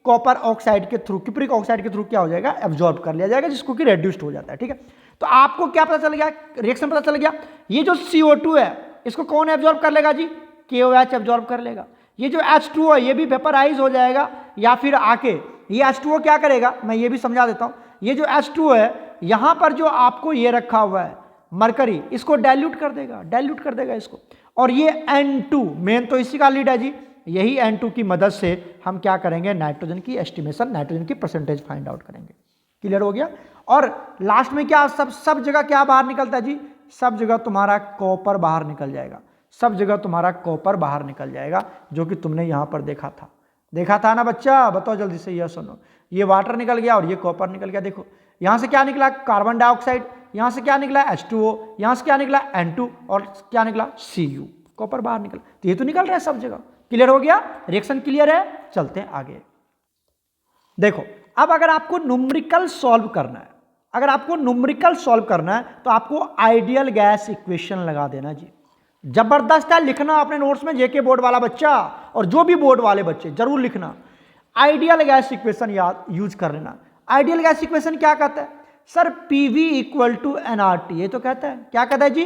Speaker 1: कॉपर ऑक्साइड के थ्रू, क्यूप्रिक ऑक्साइड के थ्रू क्या हो जाएगा, एब्जॉर्ब कर लिया जाएगा, जिसको कि रेड्यूस्ड हो जाता है, ठीक है। तो आपको क्या पता चल गया, रिएक्शन पता चल गया, ये जो CO2 है इसको कौन एब्जॉर्ब कर लेगा जी, KOH एब्जॉर्ब कर लेगा। ये जो H2O है ये भी वेपराइज हो जाएगा, या फिर आके ये H2O क्या करेगा, मैं ये भी समझा देता हूँ। ये जो H2O है यहाँ पर जो आपको ये रखा हुआ है मरकरी, इसको डाइल्यूट कर देगा इसको। और ये N2 मेन तो इसी का लीड है जी, यही N2 की मदद से हम क्या करेंगे, नाइट्रोजन की एस्टिमेशन, नाइट्रोजन की परसेंटेज फाइंड आउट करेंगे। क्लियर हो गया। और लास्ट में क्या, सब जगह क्या बाहर निकलता है जी, सब जगह तुम्हारा कॉपर बाहर निकल जाएगा, सब जगह तुम्हारा कॉपर बाहर निकल जाएगा, जो कि तुमने यहाँ पर देखा था ना बच्चा, बताओ जल्दी से, यह सुनो, ये वाटर निकल गया और ये कॉपर निकल गया। देखो यहाँ से क्या निकला, कार्बन डाइऑक्साइड, यहाँ से क्या निकला, H2O, यहाँ से क्या निकला, N2 और क्या निकला, Cu, कॉपर बाहर निकला। तो ये तो निकल रहा है सब जगह। क्लियर हो गया, रिएक्शन क्लियर है। चलते हैं आगे। देखो अब अगर आपको न्यूमेरिकल सॉल्व करना है, तो आपको आइडियल गैस इक्वेशन लगा देना जी। जबरदस्त है, लिखना अपने नोट्स में, जेके बोर्ड वाला बच्चा और जो भी बोर्ड वाले बच्चे जरूर लिखना, आइडियल गैस इक्वेशन यूज कर लेना। आइडियल गैस इक्वेशन क्या कहता है sir, PV equal to nRT, ये तो कहता है, क्या कहता है जी,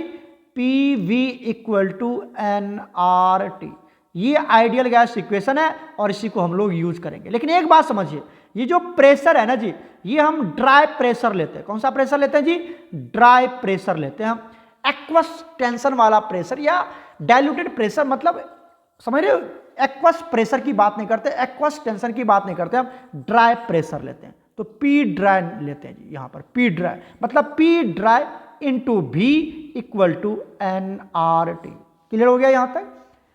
Speaker 1: PV इक्वल टू nRT, ये आइडियल गैस इक्वेशन है और इसी को हम लोग यूज करेंगे। लेकिन एक बात समझिए, ये जो प्रेशर है ना जी, ये हम ड्राई प्रेशर लेते हैं। कौन सा प्रेशर लेते हैं जी, ड्राई प्रेशर लेते हैं हम। एक्वस टेंशन वाला प्रेशर या डाइल्यूटेड प्रेशर, मतलब समझ रहे हो, एक्वस प्रेशर की बात नहीं करते, एक्वस टेंशन की बात नहीं करते, हम ड्राई प्रेशर लेते हैं। तो पी ड्राई लेते हैं जी, यहां पर पी ड्राई मतलब पी ड्राई इंटू भी इक्वल टू nRT। क्लियर हो गया यहां तक।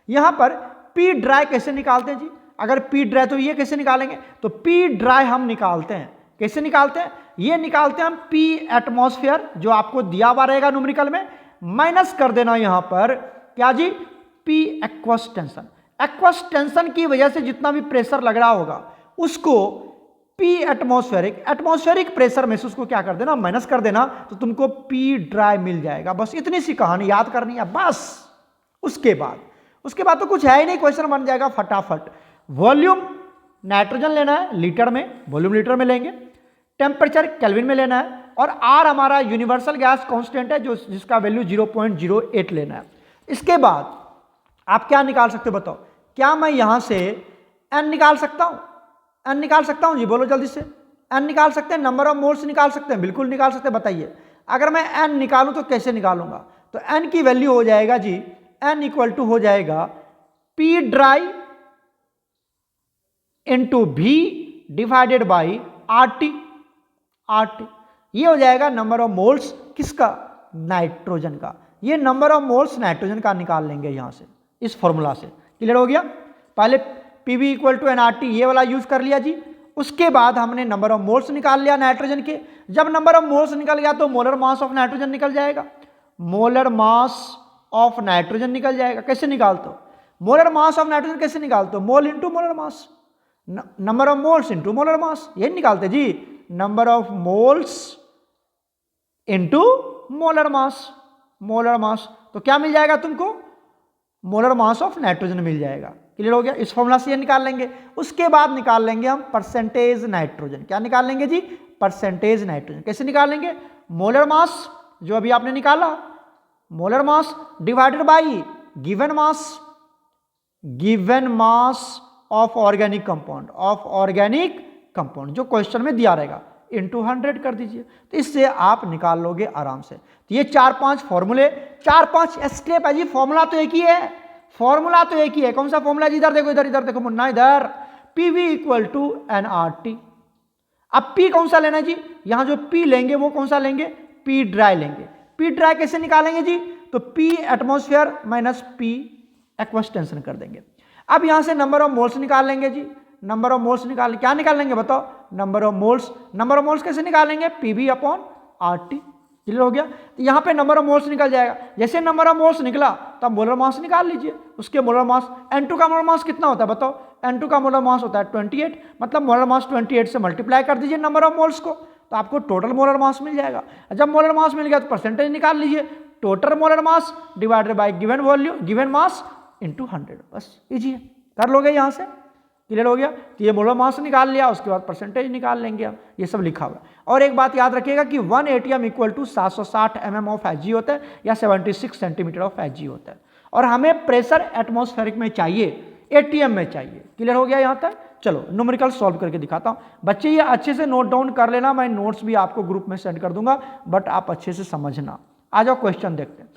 Speaker 1: यहां पर पी ड्राई कैसे निकालते हैं जी, अगर पी ड्राई तो ये कैसे निकालेंगे, तो पी ड्राई हम निकालते हैं, कैसे निकालते हैं, ये निकालते हैं हम पी एटमॉस्फेयर जो आपको दिया हुआ रहेगा न्यूमेरिकल में, माइनस कर देना यहां पर क्या जी, P aqueous tension. Aqueous tension की वजह से जितना भी प्रेशर लग रहा होगा उसको पी एटमॉस्फेरिक प्रेशर में से उसको क्या कर देना, माइनस कर देना, तो तुमको पी ड्राई मिल जाएगा। बस इतनी सी कहानी याद करनी है बस। उसके बाद तो कुछ है ही नहीं, क्वेश्चन बन जाएगा फटाफट। वॉल्यूम नाइट्रोजन लेना है लीटर में, वॉल्यूम लीटर में लेंगे, टेम्परेचर केल्विन में लेना है, और आर हमारा यूनिवर्सल गैस कांस्टेंट है जो जिसका वैल्यू 0.08 लेना है। इसके बाद आप क्या निकाल सकते हो बताओ, क्या मैं यहां से एन निकाल सकता हूं, एन निकाल सकता हूं जी, बोलो जल्दी से, एन निकाल सकते हैं, नंबर ऑफ मोल्स निकाल सकते हैं, बिल्कुल निकाल सकते हैं। बताइए अगर मैं एन निकालूं तो कैसे निकालूंगा, तो एन की वैल्यू हो जाएगा जी, एन इक्वल टू हो जाएगा पी ड्राई इंटू भी डिवाइडेड बाई आरटी, ये हो जाएगा नंबर ऑफ मोल्स किसका, नाइट्रोजन का। ये नंबर ऑफ मोल्स नाइट्रोजन का निकाल लेंगे यहां से इस फॉर्मूला से। क्लियर हो गया। पहले पीवी इक्वल टू एनआरटी ये वाला यूज कर लिया जी, उसके बाद हमने नंबर ऑफ मोल्स निकाल लिया नाइट्रोजन के। जब नंबर ऑफ मोल्स निकल गया तो मोलर मास ऑफ नाइट्रोजन निकल जाएगा, मोलर मास ऑफ नाइट्रोजन निकल जाएगा। कैसे निकालते हो मोलर मास ऑफ नाइट्रोजन, कैसे निकालते हो, mole into molar mass, number of moles into molar mass, यही निकालते जी, number of moles into molar mass, molar mass, तो क्या मिल जाएगा तुमको, मोलर मास ऑफ नाइट्रोजन मिल जाएगा। क्लियर हो गया। इस फॉर्मूला से ये निकाल लेंगे। उसके बाद निकाल लेंगे हम परसेंटेज नाइट्रोजन। क्या निकाल लेंगे जी, परसेंटेज नाइट्रोजन। कैसे निकालेंगे, मोलर मास जो अभी आपने निकाला, molar mass divided by given mass of organic compound, जो क्वेश्चन में दिया रहेगा, इंटू 100 कर दीजिए, तो इससे आप निकाल लोगे आराम से। तो ये 4-5 फॉर्मूले, 4-5 स्टेप है जी, फॉर्मूला तो एक ही है, फॉर्मूला तो एक ही है। कौन सा फॉर्मूला जी, इधर देखो, इधर देखो मुन्ना, इधर पीवी इक्वल टू एनआरटी। अब पी कौन सा लेना है जी, यहां जो पी लेंगे वो कौन सा लेंगे, पी ड्राई लेंगे। पी ड्राई कैसे निकालेंगे जी, तो P atmosphere minus P aqueous tension कर देंगे। अब यहां से नंबर ऑफ मोल्स निकाल लेंगे जी, नंबर ऑफ मोल्स निकाल, क्या निकालेंगे बताओ, नंबर ऑफ मोल्स कैसे निकालेंगे, पीवी अपॉन आरटी। क्लियर हो गया। तो यहां पे नंबर ऑफ मोल्स निकल जाएगा, जैसे नंबर ऑफ मोल्स निकला तब मोलर मास निकाल लीजिए। उसके मोलर मास, N2 का मोलर मास कितना होता है बताओ, N2 का मोलर मास होता है 28, मतलब मोलर मास 28 से मल्टीप्लाई कर दीजिए नंबर ऑफ मोल्स को, तो आपको टोटल मोलर मास मिल जाएगा। जब मोलर मास मिल गया तो परसेंटेज निकाल लीजिए, total molar mass divided by given volume, given mass into 100, बस इजी है, कर लोगे यहां से। क्लियर हो गया। तो ये मोलर मास निकाल लिया, उसके बाद परसेंटेज निकाल लेंगे हम, ये सब लिखा हुआ है। और एक बात याद रखिएगा कि 1 ATM equal to 760 mm of Hg होता है, या 76 सेंटीमीटर ऑफ Hg होता है, और हमें प्रेशर एटमॉस्फेरिक में चाहिए, ATM में चाहिए। क्लियर हो गया यहाँ तक। चलो न्यूमेरिकल सॉल्व करके दिखाता हूँ। बच्चे ये अच्छे से नोट डाउन कर लेना, मैं नोट्स भी आपको ग्रुप में सेंड कर दूंगा, बट आप अच्छे से समझना। आ जाओ क्वेश्चन देखते हैं।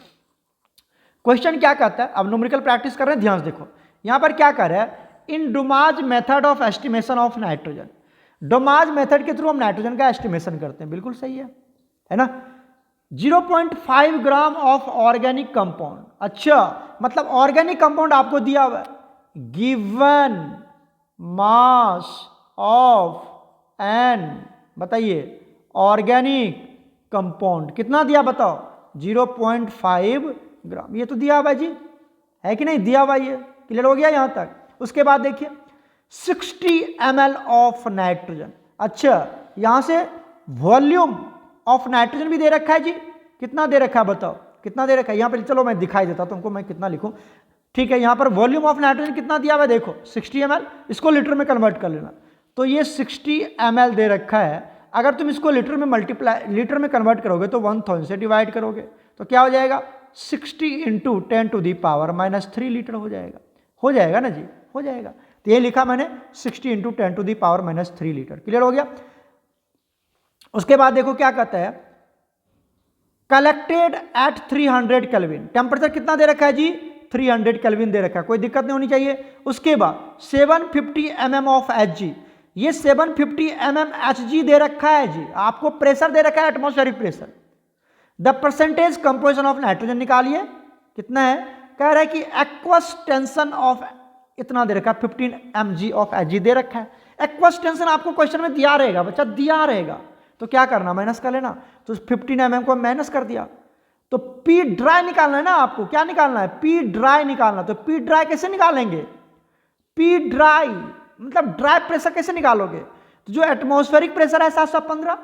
Speaker 1: क्वेश्चन क्या कहता है, अब न्यूमेरिकल प्रैक्टिस कर रहे हैं, ध्यान से देखो। यहाँ पर क्या कर रहा है, in Dumas method of estimation of nitrogen, Dumas method के थ्रू हम नाइट्रोजन का एस्टिमेशन करते हैं, बिल्कुल सही है ना। 0.5 ग्राम ऑफ ऑर्गेनिक कंपाउंड, अच्छा मतलब ऑर्गेनिक कंपाउंड आपको दिया हुआ है, गिवन मास ऑफ एन, बताइए ऑर्गेनिक कंपाउंड कितना दिया बताओ, 0.5 ग्राम, ये तो दिया हुआ है जी, है कि नहीं, दिया हुआ ये। क्लियर हो गया यहां तक। उसके बाद देखिए 60 ml ऑफ नाइट्रोजन, अच्छा यहां से वॉल्यूम ऑफ नाइट्रोजन भी दे रखा है जी, कितना दे रखा है बताओ, कितना दे रखा है, यहां पर चलो मैं दिखाई देता तुमको, मैं कितना लिखूं, ठीक है। यहां पर वॉल्यूम ऑफ नाइट्रोजन कितना दिया हुआ है देखो, 60 ml, इसको लीटर में कन्वर्ट कर लेना, तो ये 60 ml दे रखा है। अगर तुम इसको लीटर में लीटर में कन्वर्ट करोगे तो 1000 से डिवाइड करोगे तो क्या हो जाएगा, 60 इंटू 10⁻³ लीटर हो जाएगा ना जी, हो जाएगा। तो ये लिखा मैंने 60 इंटू 10⁻³ लीटर। क्लियर हो गया। उसके बाद देखो क्या कहता है, कलेक्टेड एट 300 केल्विन, टेम्परेचर कितना दे रखा है जी, 300 केल्विन दे रखा है, कोई दिक्कत नहीं होनी चाहिए। उसके बाद 750 mm ऑफ Hg, ये 750 mmHg दे रखा है जी, आपको प्रेशर दे रखा है atmospheric pressure. The percentage composition of nitrogen निकालिए, कितना है, कह रहा है कि एक्वस टेंशन ऑफ इतना दे रखा है 15 mg ऑफ Hg दे रखा है। एक्वस टेंशन आपको क्वेश्चन में दिया रहेगा बच्चा, दिया रहेगा, तो क्या करना, माइनस कर लेना, तो 15 mm को माइनस कर दिया, तो P ड्राई निकालना है ना आपको, क्या निकालना है, P ड्राई निकालना। तो P ड्राई कैसे निकालेंगे, P ड्राई मतलब ड्राई प्रेशर कैसे निकालोगे, तो जो एटमॉस्फेरिक प्रेशर है 715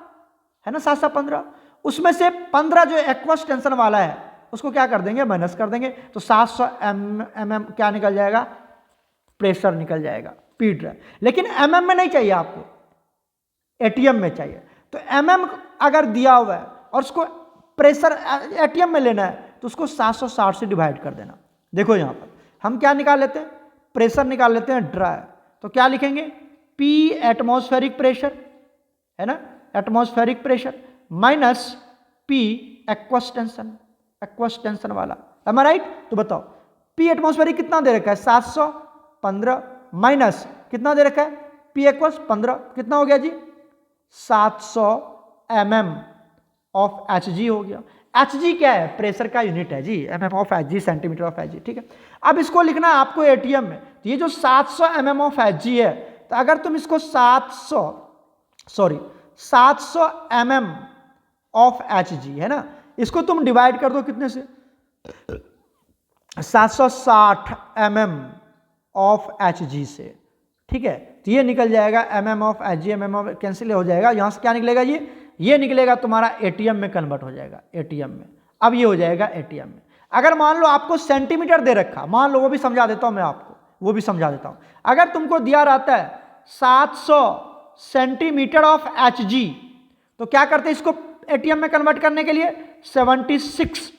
Speaker 1: है ना, 715, उसमें से 15 जो एक्वस टेंशन वाला है उसको क्या कर देंगे, माइनस कर देंगे, तो 700 mm क्या निकल जाएगा, प्रेशर निकल जाएगा P ड्राई। लेकिन mm में नहीं चाहिए आपको, ATM में चाहिए। तो mm अगर दिया हुआ है और उसको प्रेशर ATM में लेना है तो उसको 760 से डिवाइड कर देना। देखो यहाँ पर हम क्या निकाल लेते हैं, प्रेशर निकाल लेते हैं ड्राई, तो क्या लिखेंगे, P एटमॉस्फेरिक प्रेशर है ना, atmospheric pressure minus P aqueous tension वाला, एम आई राइट। तो बताओ P एटमॉस्फेरिक कितना दे रखा है 715 माइनस कितना दे रखा है P एक्वस 15, कितना हो गया जी 700 mm ऑफ Hg हो गया। Hg क्या है, प्रेशर का यूनिट है जी, mm of Hg centimetre of Hg, ठीक है। अब इसको लिखना है आपको ATM में, तो ये जो 700 mm ऑफ Hg है, तो अगर तुम इसको 700 mm ऑफ Hg है ना, इसको तुम डिवाइड कर दो कितने से, 760 mm ऑफ Hg से, ठीक है। तो ये निकल जाएगा mm of Hg, mm of cancel हो जाएगा, यहां से क्या निकलेगा जी, ये निकलेगा तुम्हारा ATM में कन्वर्ट हो जाएगा, ATM में। अब ये हो जाएगा ATM में। अगर मान लो आपको सेंटीमीटर दे रखा, मान लो, वो भी समझा देता हूं मैं आपको, वो भी समझा देता हूं। अगर तुमको दिया रहता है 700 सेंटीमीटर ऑफ Hg, तो क्या करते हैं इसको ATM में कन्वर्ट करने के लिए 76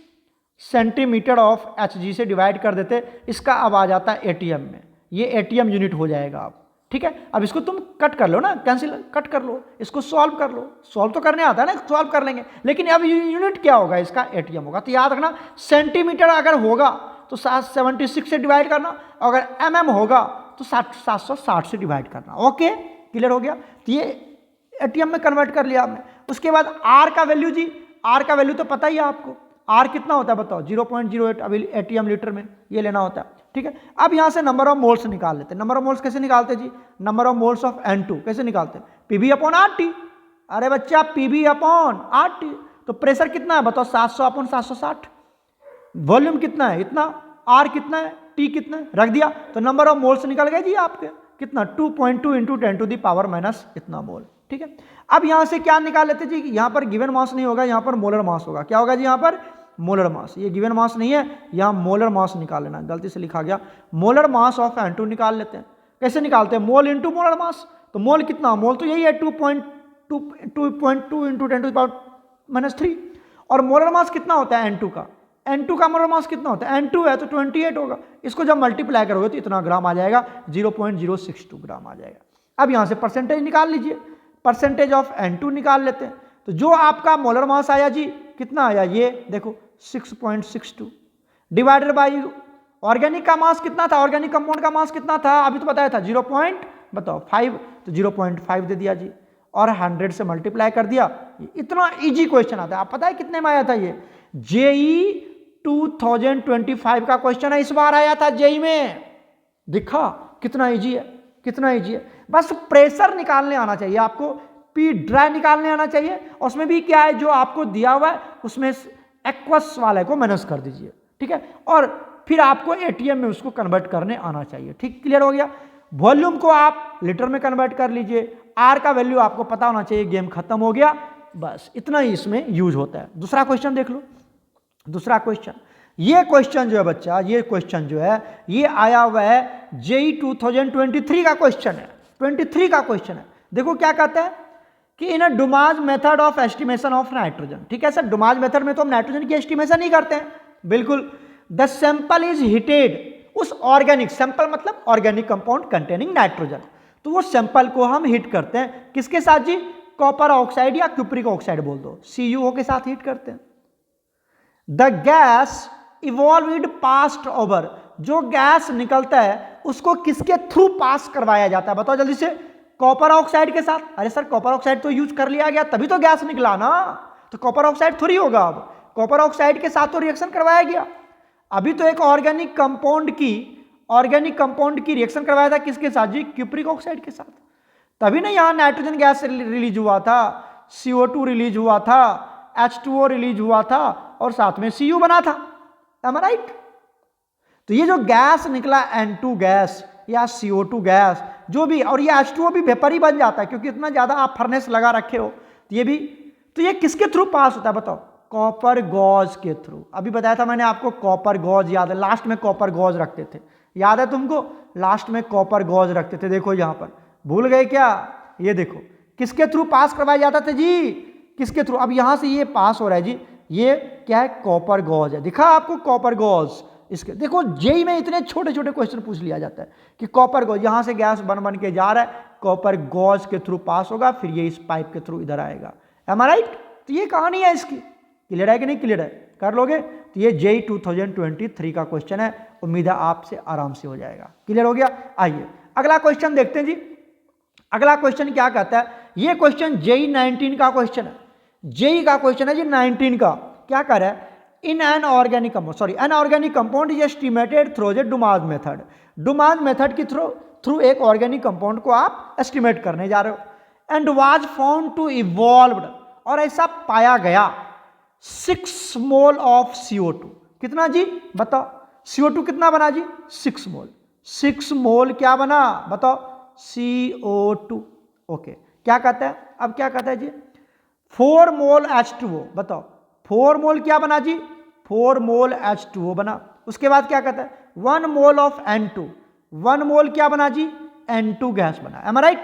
Speaker 1: सेंटीमीटर ऑफ Hg से डिवाइड कर देते, इसका अब आ जाता है ATM में, ये ATM यूनिट हो जाएगा आप, ठीक है। अब इसको तुम कट कर लो ना, कैंसिल कट कर लो, इसको सॉल्व कर लो, सॉल्व तो करने आता है ना, सॉल्व कर लेंगे, लेकिन अब यूनिट क्या होगा इसका, ATM होगा। तो याद रखना सेंटीमीटर अगर होगा तो 76 से डिवाइड करना, अगर mm होगा तो 760 से डिवाइड करना। ओके, क्लियर हो गया। तो ये ATM में कन्वर्ट कर लिया आपने। उसके बाद R का वैल्यू जी, R का वैल्यू तो पता ही है आपको, R कितना होता है बताओ, 0.08 ATM लीटर में ये लेना होता है, ठीक है। अब यहां से नंबर ऑफ मोल्स निकाल लेते हैं। नंबर ऑफ मोल्स कैसे निकालते हैं जी, number of moles of N2 कैसे निकालते हैं, PV अपॉन RT। अरे बच्चा PV अपॉन RT, तो प्रेशर कितना है बताओ 700 अपॉन 760, वॉल्यूम कितना है इतना, R कितना है, T कितना है, रख दिया, तो नंबर ऑफ मोल्स निकल गए जी आपके, कितना 2.2 into 10 to the power minus इतना मोल, ठीक है। अब यहां से क्या निकाल लेते जी, यहां पर गिवन मास नहीं होगा, यहां पर मोलर मास होगा। क्या होगा जी, यहां पर मोलर मास, ये गिवन मास नहीं है, यहां मोलर मास निकाल लेना, गलती से लिखा गया। मोलर मास ऑफ N2 निकाल लेते हैं, कैसे निकालते हैं, मोल इंटू मोलर मास। तो मोल कितना, मोल तो यही है 2.2 into 10 to the power minus 3, और मोलर मास कितना होता है N2 का, N2 का मोलर मास कितना होता है, N2 है तो 28 होगा, इसको जब मल्टीप्लाई करोगे तो इतना ग्राम आ जाएगा, 0.062 ग्राम आ जाएगा। अब यहां से परसेंटेज निकाल लीजिए, परसेंटेज ऑफ N2 निकाल लेते हैं। तो जो आपका मोलर मास आया जी कितना आया, ये देखो 6.62 डिवाइडेड बाई ऑर्गेनिक का मास कितना था, ऑर्गेनिक कंपाउंड का मास कितना था, अभी तो बताया था 0.5, तो 0.5 दे दिया जी, और 100 से मल्टीप्लाई कर दिया। इतना इजी क्वेश्चन आता है। आप पता है कितने में आया था, ये जेई 2025 का क्वेश्चन है, इस बार आया था जेई में। दिखा कितना इजी है, कितना इजी है। बस प्रेशर निकालने आना चाहिए आपको, P ड्राई निकालने आना चाहिए, और उसमें भी क्या है जो आपको दिया हुआ है उसमें एक्वस वाले को माइनस कर दीजिए, ठीक है। और फिर आपको ATM में उसको कन्वर्ट करने आना चाहिए, ठीक, क्लियर हो गया। वॉल्यूम को आप लीटर में कन्वर्ट कर लीजिए, R का वैल्यू आपको पता होना चाहिए, गेम खत्म हो गया, बस इतना ही इसमें यूज होता है। दूसरा क्वेश्चन देख लो, दूसरा क्वेश्चन, ये क्वेश्चन जो है बच्चा, ये क्वेश्चन जो है ये आया हुआ है जेई 2023 का क्वेश्चन है, 23 का क्वेश्चन है। देखो क्या कहता है कि in uh Dumas method of estimation of nitrogen, ठीक है सर, डुमाज मेथड में तो हम नाइट्रोजन की एस्टिमेशन नहीं करते हैं, बिल्कुल। द सैंपल इज हीटेड, उस ऑर्गेनिक, सैंपल मतलब ऑर्गेनिक कंपाउंड कंटेनिंग नाइट्रोजन, तो वो सैंपल को हम हीट करते हैं किसके साथ जी, कॉपर ऑक्साइड या क्यूप्रिक ऑक्साइड बोल दो, CuO के साथ हीट करते हैं। The gas evolved passed over, जो गैस निकलता है उसको किसके थ्रू पास करवाया जाता है बताओ जल्दी से, कॉपर ऑक्साइड के साथ। अरे सर कॉपर ऑक्साइड तो यूज कर लिया गया तभी तो गैस निकला ना, तो कॉपर ऑक्साइड थोड़ी होगा। अब कॉपर ऑक्साइड के साथ तो रिएक्शन करवाया गया। अभी तो एक ऑर्गेनिक कंपाउंड की रिएक्शन करवाया था किसके साथ जी, क्यूप्रिक ऑक्साइड के साथ। तभी ना यहां नाइट्रोजन गैस रिलीज हुआ था, CO2 रिलीज हुआ था, H2O रिलीज हुआ था और साथ में Cu बना था। am I right? तो ये जो गैस निकला N2 गैस या CO2 गैस जो भी, और ये H2O भी वेपर ही बन जाता है क्योंकि इतना ज्यादा आप फर्नेस लगा रखे हो, तो ये भी, तो ये किसके थ्रू पास होता है बताओ, कॉपर गॉज के थ्रू। अभी बताया था मैंने आपको कॉपर गॉज, याद है लास्ट में कॉपर गॉज रखते थे, याद है तुमको, लास्ट में कॉपर गॉज रखते थे। देखो यहां पर भूल गए क्या, ये देखो किसके थ्रू पास करवाया जाता था जी, किसके थ्रू। अब यहां से ये पास हो रहा है जी, ये क्या है, कॉपर गॉज है, दिखा आपको कॉपर गॉज। इसके देखो जेई में इतने छोटे छोटे क्वेश्चन पूछ लिया जाता है कि कॉपर गॉज, यहां से गैस बन बन के जा रहा है, कॉपर गॉज के थ्रू पास होगा, फिर ये इस पाइप के थ्रू इधर आएगा। M I right? तो ये कहानी है इसकी, क्लियर है कि नहीं क्लियर है, कर लोगे। तो ये जेई 2023 का क्वेश्चन है, उम्मीद है आपसे आराम से हो जाएगा। क्लियर हो गया? आइए अगला क्वेश्चन देखते हैं जी। अगला क्वेश्चन क्या कहता है, ये क्वेश्चन जेई 19 का क्वेश्चन है, जेई का क्वेश्चन है जी 19 का। क्या कर रहा है, in an organic compound is estimated through a Dumas method. Dumas method की थ्रू एक ऑर्गेनिक कंपाउंड को आप एस्टिमेट करने जा रहे हो। And was found to evolved, और ऐसा पाया गया 6 मोल ऑफ CO2। कितना जी बताओ, CO2 कितना बना जी, 6 मोल। 6 मोल क्या बना बताओ, CO2। ओके, क्या कहता है, अब क्या कहता है जी, 4 मोल H2O। बताओ 4 मोल क्या बना जी, 4 मोल H2O बना। उसके बाद क्या कहता है, 1 मोल ऑफ N2, 1 मोल क्या बना जी, N2 गैस बना। M I right?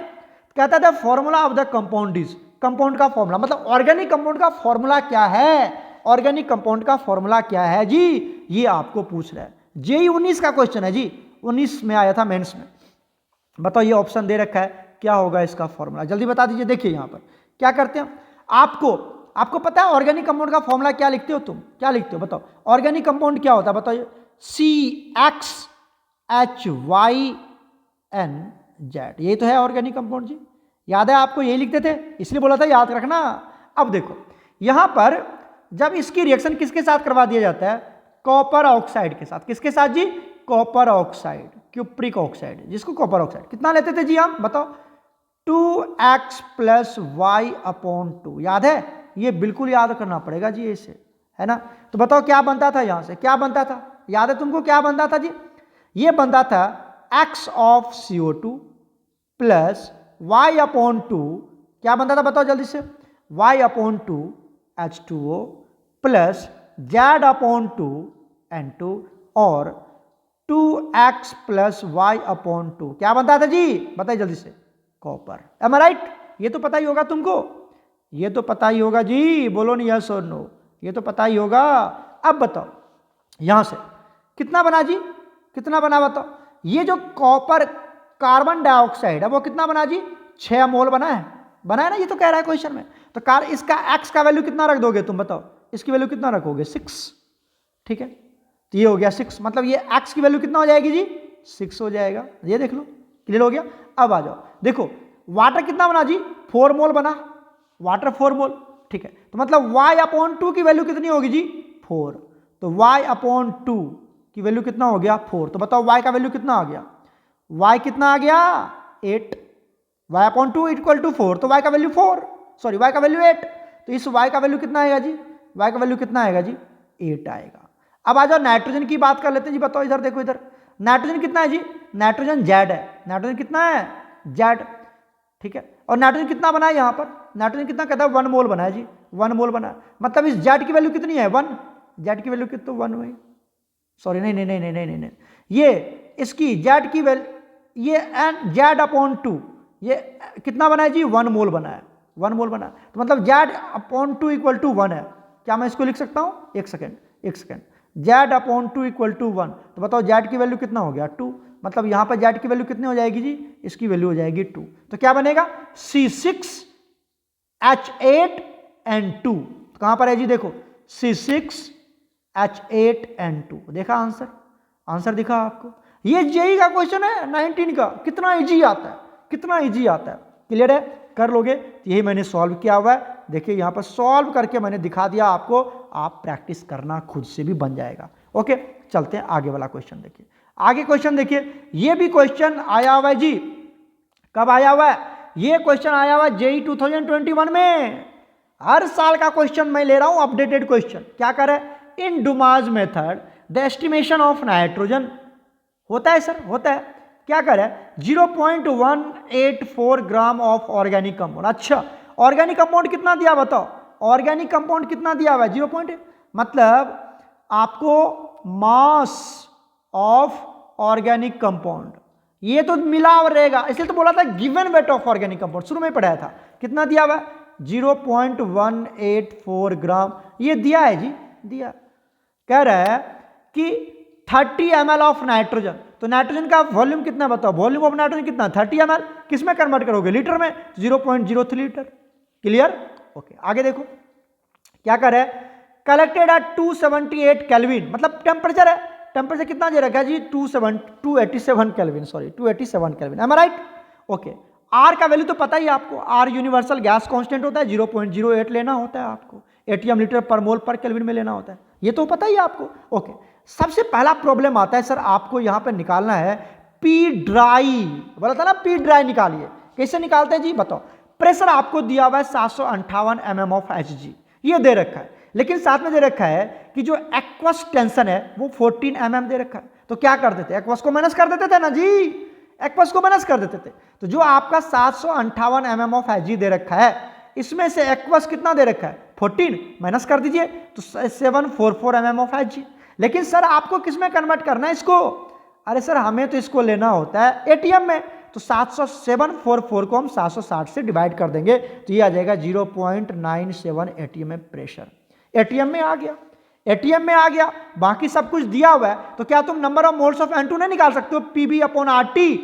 Speaker 1: कहता था formula of the compound is, compound का फॉर्मूला मतलब ऑर्गेनिक कंपाउंड का फॉर्मूला क्या है, ऑर्गेनिक कंपाउंड का फॉर्मूला क्या है जी, ये आपको पूछ रहा है। जेई 19 का क्वेश्चन है जी, 19 में आया था मेंस में। बताओ ये ऑप्शन दे रखा है, क्या होगा इसका फॉर्मूला, जल्दी बता दीजिए। देखिए यहां पर क्या करते हैं, आपको पता है ऑर्गेनिक कंपाउंड का फॉर्मूला क्या लिखते हो तुम, क्या लिखते हो बताओ, ऑर्गेनिक कंपाउंड क्या होता है बताओ, CXHYNZ, यही तो है ऑर्गेनिक कंपाउंड जी, याद है आपको, यही लिखते थे, इसलिए बोला था याद रखना। अब देखो यहां पर जब इसकी रिएक्शन किसके साथ करवा दिया जाता है, कॉपर ऑक्साइड के साथ। किसके साथ जी, कॉपर ऑक्साइड, क्यूप्रिक ऑक्साइड, जिसको कॉपर ऑक्साइड कितना लेते थे जी हम बताओ, 2x + y/2, याद है, ये बिल्कुल याद करना पड़ेगा जी इसे, है ना। तो बताओ क्या बनता था, यहां से क्या बनता था, याद है तुमको क्या बनता था जी, ये बनता था x ऑफ CO2 + y/2, क्या बनता था बताओ जल्दी से, y/2 H2O + z/2 N2 और 2x + y/2 क्या बनता था जी, बताइए जल्दी से, कॉपर। M I right? ये तो पता ही होगा तुमको, ये तो पता ही होगा जी, बोलो नहीं यस और नो, ये तो पता ही होगा। अब बताओ यहां से कितना बना जी, कितना बना बताओ, ये जो कॉपर कार्बन डाइऑक्साइड है वो कितना बना जी, 6 मोल बना है ना, ये तो कह रहा है क्वेश्चन में। तो इसका x का वैल्यू कितना रख दोगे तुम बताओ, इसकी वैल्यू कितना रखोगे, 6, ठीक है। तो ये हो गया 6, मतलब ये x की वैल्यू कितना हो जाएगी जी, 6 हो जाएगा, ये देख लो, क्लियर हो गया। अब आ जाओ देखो वाटर कितना बना जी, 4 मोल बना, वाटर 4 मोल, ठीक है। तो मतलब y/2 की वैल्यू कितनी होगी जी, 4, तो y/2 की वैल्यू कितना हो गया, 4। तो बताओ y का वैल्यू कितना आ गया, y कितना आ गया, 8, y/2 = 4, तो y का वैल्यू 4, सॉरी y का वैल्यू 8, तो इस y का वैल्यू कितना आएगा जी, y का वैल्यू कितना आएगा जी, 8 आएगा। अब आ जाओ नाइट्रोजन की बात कर लेते हैं जी, बताओ इधर देखो, इधर नाइट्रोजन कितना है जी, नाइट्रोजन Z है, नाइट्रोजन कितना है, Z, ठीक है। और नाइट्रोजन कितना बना है यहाँ पर, नाइट्रोजन कितना कहता है, 1 मोल बना है जी, 1 मोल बना है, मतलब इस Z की वैल्यू कितनी है, 1, Z की वैल्यू कितनी, 1 हुई, सॉरी नहीं, ये इसकी Z की वैल्यू, ये Z/2, ये कितना बना है जी, 1 मोल बना है, 1 मोल बना है, तो मतलब Z/2 = 1 है। क्या मैं इसको लिख सकता हूँ, एक सेकेंड, Z/2 = 1, तो बताओ Z की वैल्यू कितना हो गया, 2, मतलब यहां पर Z की वैल्यू कितनी हो जाएगी जी, इसकी वैल्यू हो जाएगी 2, तो क्या बनेगा, C6H8N2, तो कहां पर है जी, देखो C6H8N2, देखा आंसर, आंसर दिखा आपको। ये जेई का क्वेश्चन है 19 का, कितना इजी आता है, कितना इजी आता है, क्लियर है, कर लोगे। यही मैंने सॉल्व किया हुआ है, देखिए यहाँ पर सॉल्व करके मैंने दिखा दिया आपको, आप प्रैक्टिस करना खुद से भी बन जाएगा। ओके, चलते हैं आगे वाला क्वेश्चन देखिए। आगे क्वेश्चन देखिए, ये भी क्वेश्चन आया हुआ है जी, कब आया हुआ है, ये क्वेश्चन आया हुआ है जेईई 2021 में। हर साल का क्वेश्चन मैं ले रहा हूं, अपडेटेड क्वेश्चन। क्या करे, in Dumas method the estimation of nitrogen, होता है सर, होता है, क्या करे 0.184 ग्राम ऑफ ऑर्गेनिक कंपाउंड। अच्छा, ऑर्गेनिक कंपाउंड कितना दिया बताओ, ऑर्गेनिक कंपाउंड कितना दिया हुआ है 0. मतलब आपको मास ऑफ ऑर्गेनिक कंपाउंड ये तो मिला और रहेगा, इसलिए तो बोला था given weight of organic compound, शुरू में पढ़ाया था। कितना दिया हुआ है 0.184 ग्राम, ये दिया है जी, दिया। कह रहा है कि 30 ml ऑफ नाइट्रोजन, तो नाइट्रोजन का वॉल्यूम कितना बताओ, वॉल्यूम ऑफ नाइट्रोजन कितना 30 ml, किस में कन्वर्ट करोगे लीटर में, 0.03 लीटर। Clear, okay. आगे देखो क्या कर रहा है, कलेक्टेड एट 278 केल्विन, मतलब टेम्परेचर है, टेम्परेचर कितना दे रखा है जी 287 kelvin, sorry 287 kelvin, am I right, okay. R का वैल्यू तो पता ही आपको, आर यूनिवर्सल गैस कांस्टेंट होता है, 0.08 लेना होता है आपको, एटीएम लीटर पर मोल पर केल्विन में लेना होता है, ये तो पता ही आपको, ओके। सबसे पहला प्रॉब्लम आता है सर, आपको यहां पर निकालना है पी ड्राई, बोला था ना पी ड्राई निकालिए, कैसे निकालते हैं जी बताओ। प्रेशर आपको दिया हुआ है 758 mm ऑफ Hg, ये दे रखा है, लेकिन साथ में दे रखा है कि जो एक्वस टेंशन है वो 14 mm दे रखा है। तो क्या कर देते, एक्वस को माइनस कर देते थे ना जी, एक्वस को माइनस कर देते थे। तो जो आपका 758 mm ऑफ Hg दे रखा है, इसमें से एक्वस कितना दे रखा है 14, माइनस कर दीजिए तो 744 mm ऑफ Hg। लेकिन सर आपको किस में कन्वर्ट करना है इसको, अरे सर हमें तो इसको लेना होता है एटीएम में, तो 744 को हम 760 से डिवाइड कर देंगे तो ये आ जाएगा 0.97 एटीएम में प्रेशर, एटीएम में आ गया, एटीएम में आ गया। बाकी सब कुछ दिया हुआ है, तो क्या तुम number of moles of N2 नहीं निकाल सकते हो, PB अपॉन RT,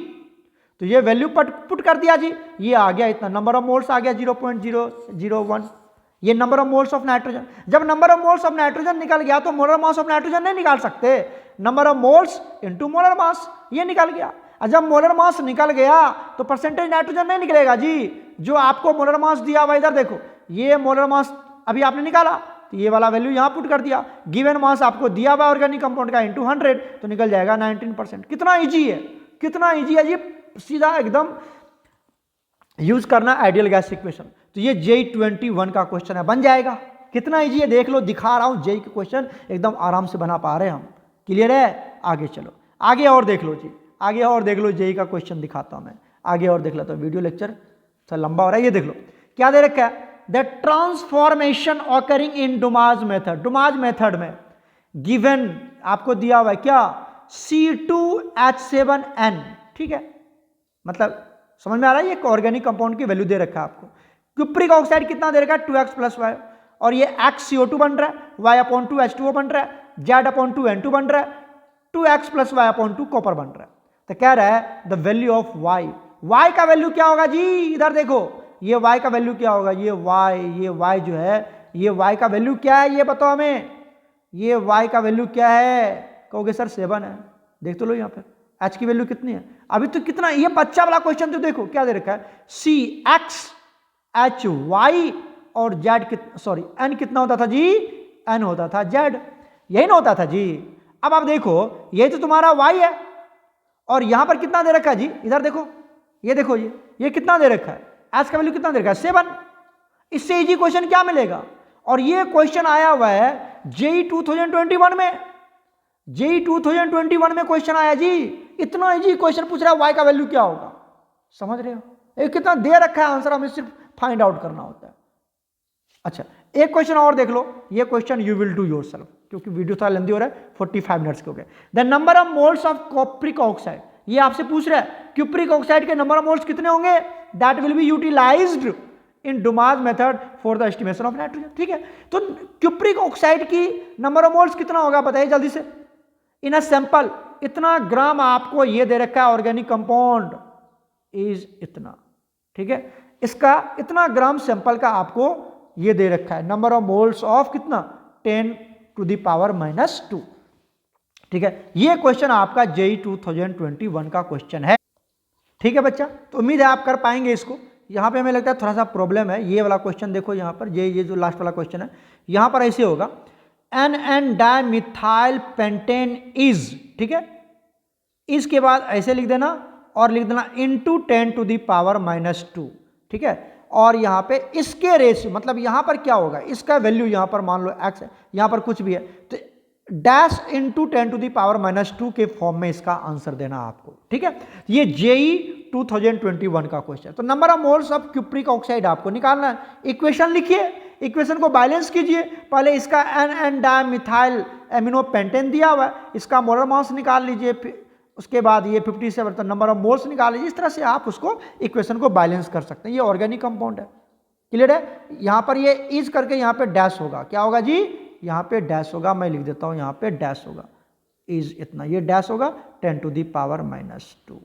Speaker 1: तो ये वैल्यू पुट कर दिया जी, ये आ गया इतना, नंबर ऑफ मोल्स आ गया 0.001, ये number of moles of nitrogen. जब number of moles of nitrogen निकल गया तो मोलर मास ऑफ नाइट्रोजन नहीं निकाल सकते, number of moles into molar mass, ये निकल गया। और जब मोलर मास निकल गया तो परसेंटेज नाइट्रोजन नहीं निकलेगा जी, जो आपको मोलर मास दिया हुआ इधर देखो, ये मोलर मास अभी आपने निकाला तो ये वाला वैल्यू यहां पुट कर दिया, गिवन मास आपको दिया हुआ ऑर्गेनिक कंपाउंड का इनटू 100 तो निकल जाएगा 19%। कितना इजी है, कितना इजी है जी, सीधा एकदम यूज करना आइडियल गैस इक्वेशन। तो ये जेईई 21 का क्वेश्चन है, बन जाएगा, कितना इजी है देख लो, दिखा रहा हूं जेईई के क्वेश्चन एकदम आराम से बना पा रहे हैं हम, क्लियर है। आगे चलो, आगे और देख लो जी, आगे और देख लो, जेईई का क्वेश्चन दिखाता हूं मैं, आगे और देख लेता हूं, वीडियो लेक्चर थोड़ा लंबा हो रहा है। ये देख लो क्या दे रखा है, the transformation occurring in Dumas method, Dumas method में गिवन आपको दिया हुआ है क्या C2H7N, ठीक है, मतलब समझ में आ रहा है, ये ऑर्गेनिक कंपाउंड की वैल्यू दे रखा है आपको। क्यूप्रिक ऑक्साइड कितना दे रखा है 2x + y, और ये XCO2 बन रहा है, y/2 H2O बन रहा है, Z/2 N2 बन रहा है, 2x + y/2 कॉपर बन रहा है। तो कह रहा है the value of y, y का वैल्यू क्या होगा जी, इधर देखो ये y का वैल्यू क्या होगा, ये y जो है, ये y का वैल्यू क्या है ये बताओ हमें, ये y का वैल्यू क्या है, कहोगे सर 7 है, देख तो लो यहाँ पर h की वैल्यू कितनी है, अभी तो कितना, ये बच्चा वाला क्वेश्चन तो देखो क्या दे रखा है CXHY और Z सॉरी N कितना होता था जी, N होता था Z, यही ना होता था जी। अब आप देखो ये तो तुम्हारा y है और यहां पर कितना दे रखा है जी, इधर देखो, ये देखो ये कितना दे रखा है, h का वैल्यू कितना दे रखा है 7। इससे इजी क्वेश्चन क्या मिलेगा, और ये क्वेश्चन आया हुआ है जेईई 2021 में, जेईई 2021 में क्वेश्चन आया जी, इतना इजी क्वेश्चन पूछ रहा है y का वैल्यू क्या होगा, समझ रहे हो, ये कितना दे रखा है आंसर, हमें सिर्फ फाइंड आउट करना होता है। अच्छा एक क्वेश्चन और देख लो, ये question you will do yourself, क्योंकि वीडियो थोड़ा लेंदी हो रहा है, 45 मिनट्स के हो गए। The number of moles of cupric oxide, ये आपसे पूछ रहा है क्यूप्रिक ऑक्साइड के नंबर ऑफ मोल्स कितने होंगे, that will be utilized in Dumas method for the estimation of nitrogen, ठीक है। तो क्यूप्रिक ऑक्साइड की नंबर ऑफ मोल्स कितना होगा बताइए जल्दी से, इन अ सैंपल इतना ग्राम आपको ये दे रखा है, ऑर्गेनिक कंपाउंड इज इतना, ठीक है, इसका इतना ग्राम सैंपल का आपको ये दे रखा है, नंबर ऑफ मोल्स ऑफ कितना 10⁻⁻², ठीक है। ये क्वेश्चन आपका जेईई 2021 का क्वेश्चन है। ठीक है बच्चा, तो उम्मीद है आप कर पाएंगे इसको। यहाँ पे हमें लगता है थोड़ा सा प्रॉब्लम है, ये वाला क्वेश्चन देखो यहाँ पर, ये जो लास्ट वाला क्वेश्चन है, यहाँ पर ऐसे होगा एन डाइमिथाइल पेंटेन इज, ठीक है, इसके बाद ऐसे लिख देना और लिख देना इनटू 10⁻⁻², ठीक है, और यहाँ पे इसके रेशियो, मतलब यहाँ पर क्या होगा, इसका वैल्यू यहाँ पर मान लो x है, यहाँ पर कुछ भी है, तो डैश इंटू 10⁻⁻² के फॉर्म में इसका आंसर देना आपको, ठीक है। ये जेई 2021 का क्वेश्चन। तो number of moles of cupric oxide आपको निकालना है। इक्वेशन लिखिए, इक्वेशन को बैलेंस कीजिए, पहले इसका एन डाइमिथाइल एमिनो पेंटेन दिया हुआ है, इसका मोलर मास निकाल लीजिए, उसके बाद ये 57 तो नंबर ऑफ मोल्स निकाल लीजिए। इस तरह से आप उसको इक्वेशन को बैलेंस कर सकते हैं। ये ऑर्गेनिक कंपाउंड है, क्लियर है। यहाँ पर ये इज करके यहाँ पे डैश होगा, क्या होगा जी, यहाँ पे डैश होगा, मैं लिख देता हूँ यहाँ पे डैश होगा, इज इतना, ये डैश होगा 10⁻⁻²।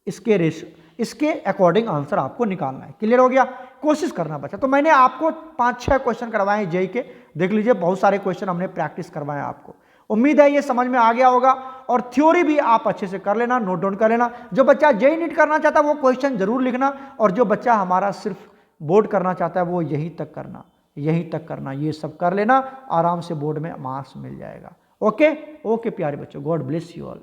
Speaker 1: इसके रेशियो, इसके अकॉर्डिंग आंसर आपको निकालना है। क्लियर हो गया, कोशिश करना बच्चा। तो मैंने आपको 5-6 क्वेश्चन करवाए जेई के, देख लीजिए, बहुत सारे क्वेश्चन हमने प्रैक्टिस करवाए आपको। उम्मीद है ये समझ में आ गया होगा, और थ्योरी भी आप अच्छे से कर लेना, नोट डाउन कर लेना। जो बच्चा जेई नीट करना चाहता है वो क्वेश्चन जरूर लिखना, और जो बच्चा हमारा सिर्फ बोर्ड करना चाहता है वो यहीं तक करना, यहीं तक करना, ये सब कर लेना, आराम से बोर्ड में मार्क्स मिल जाएगा। ओके ओके प्यारे बच्चों, गॉड ब्लेस यू ऑल।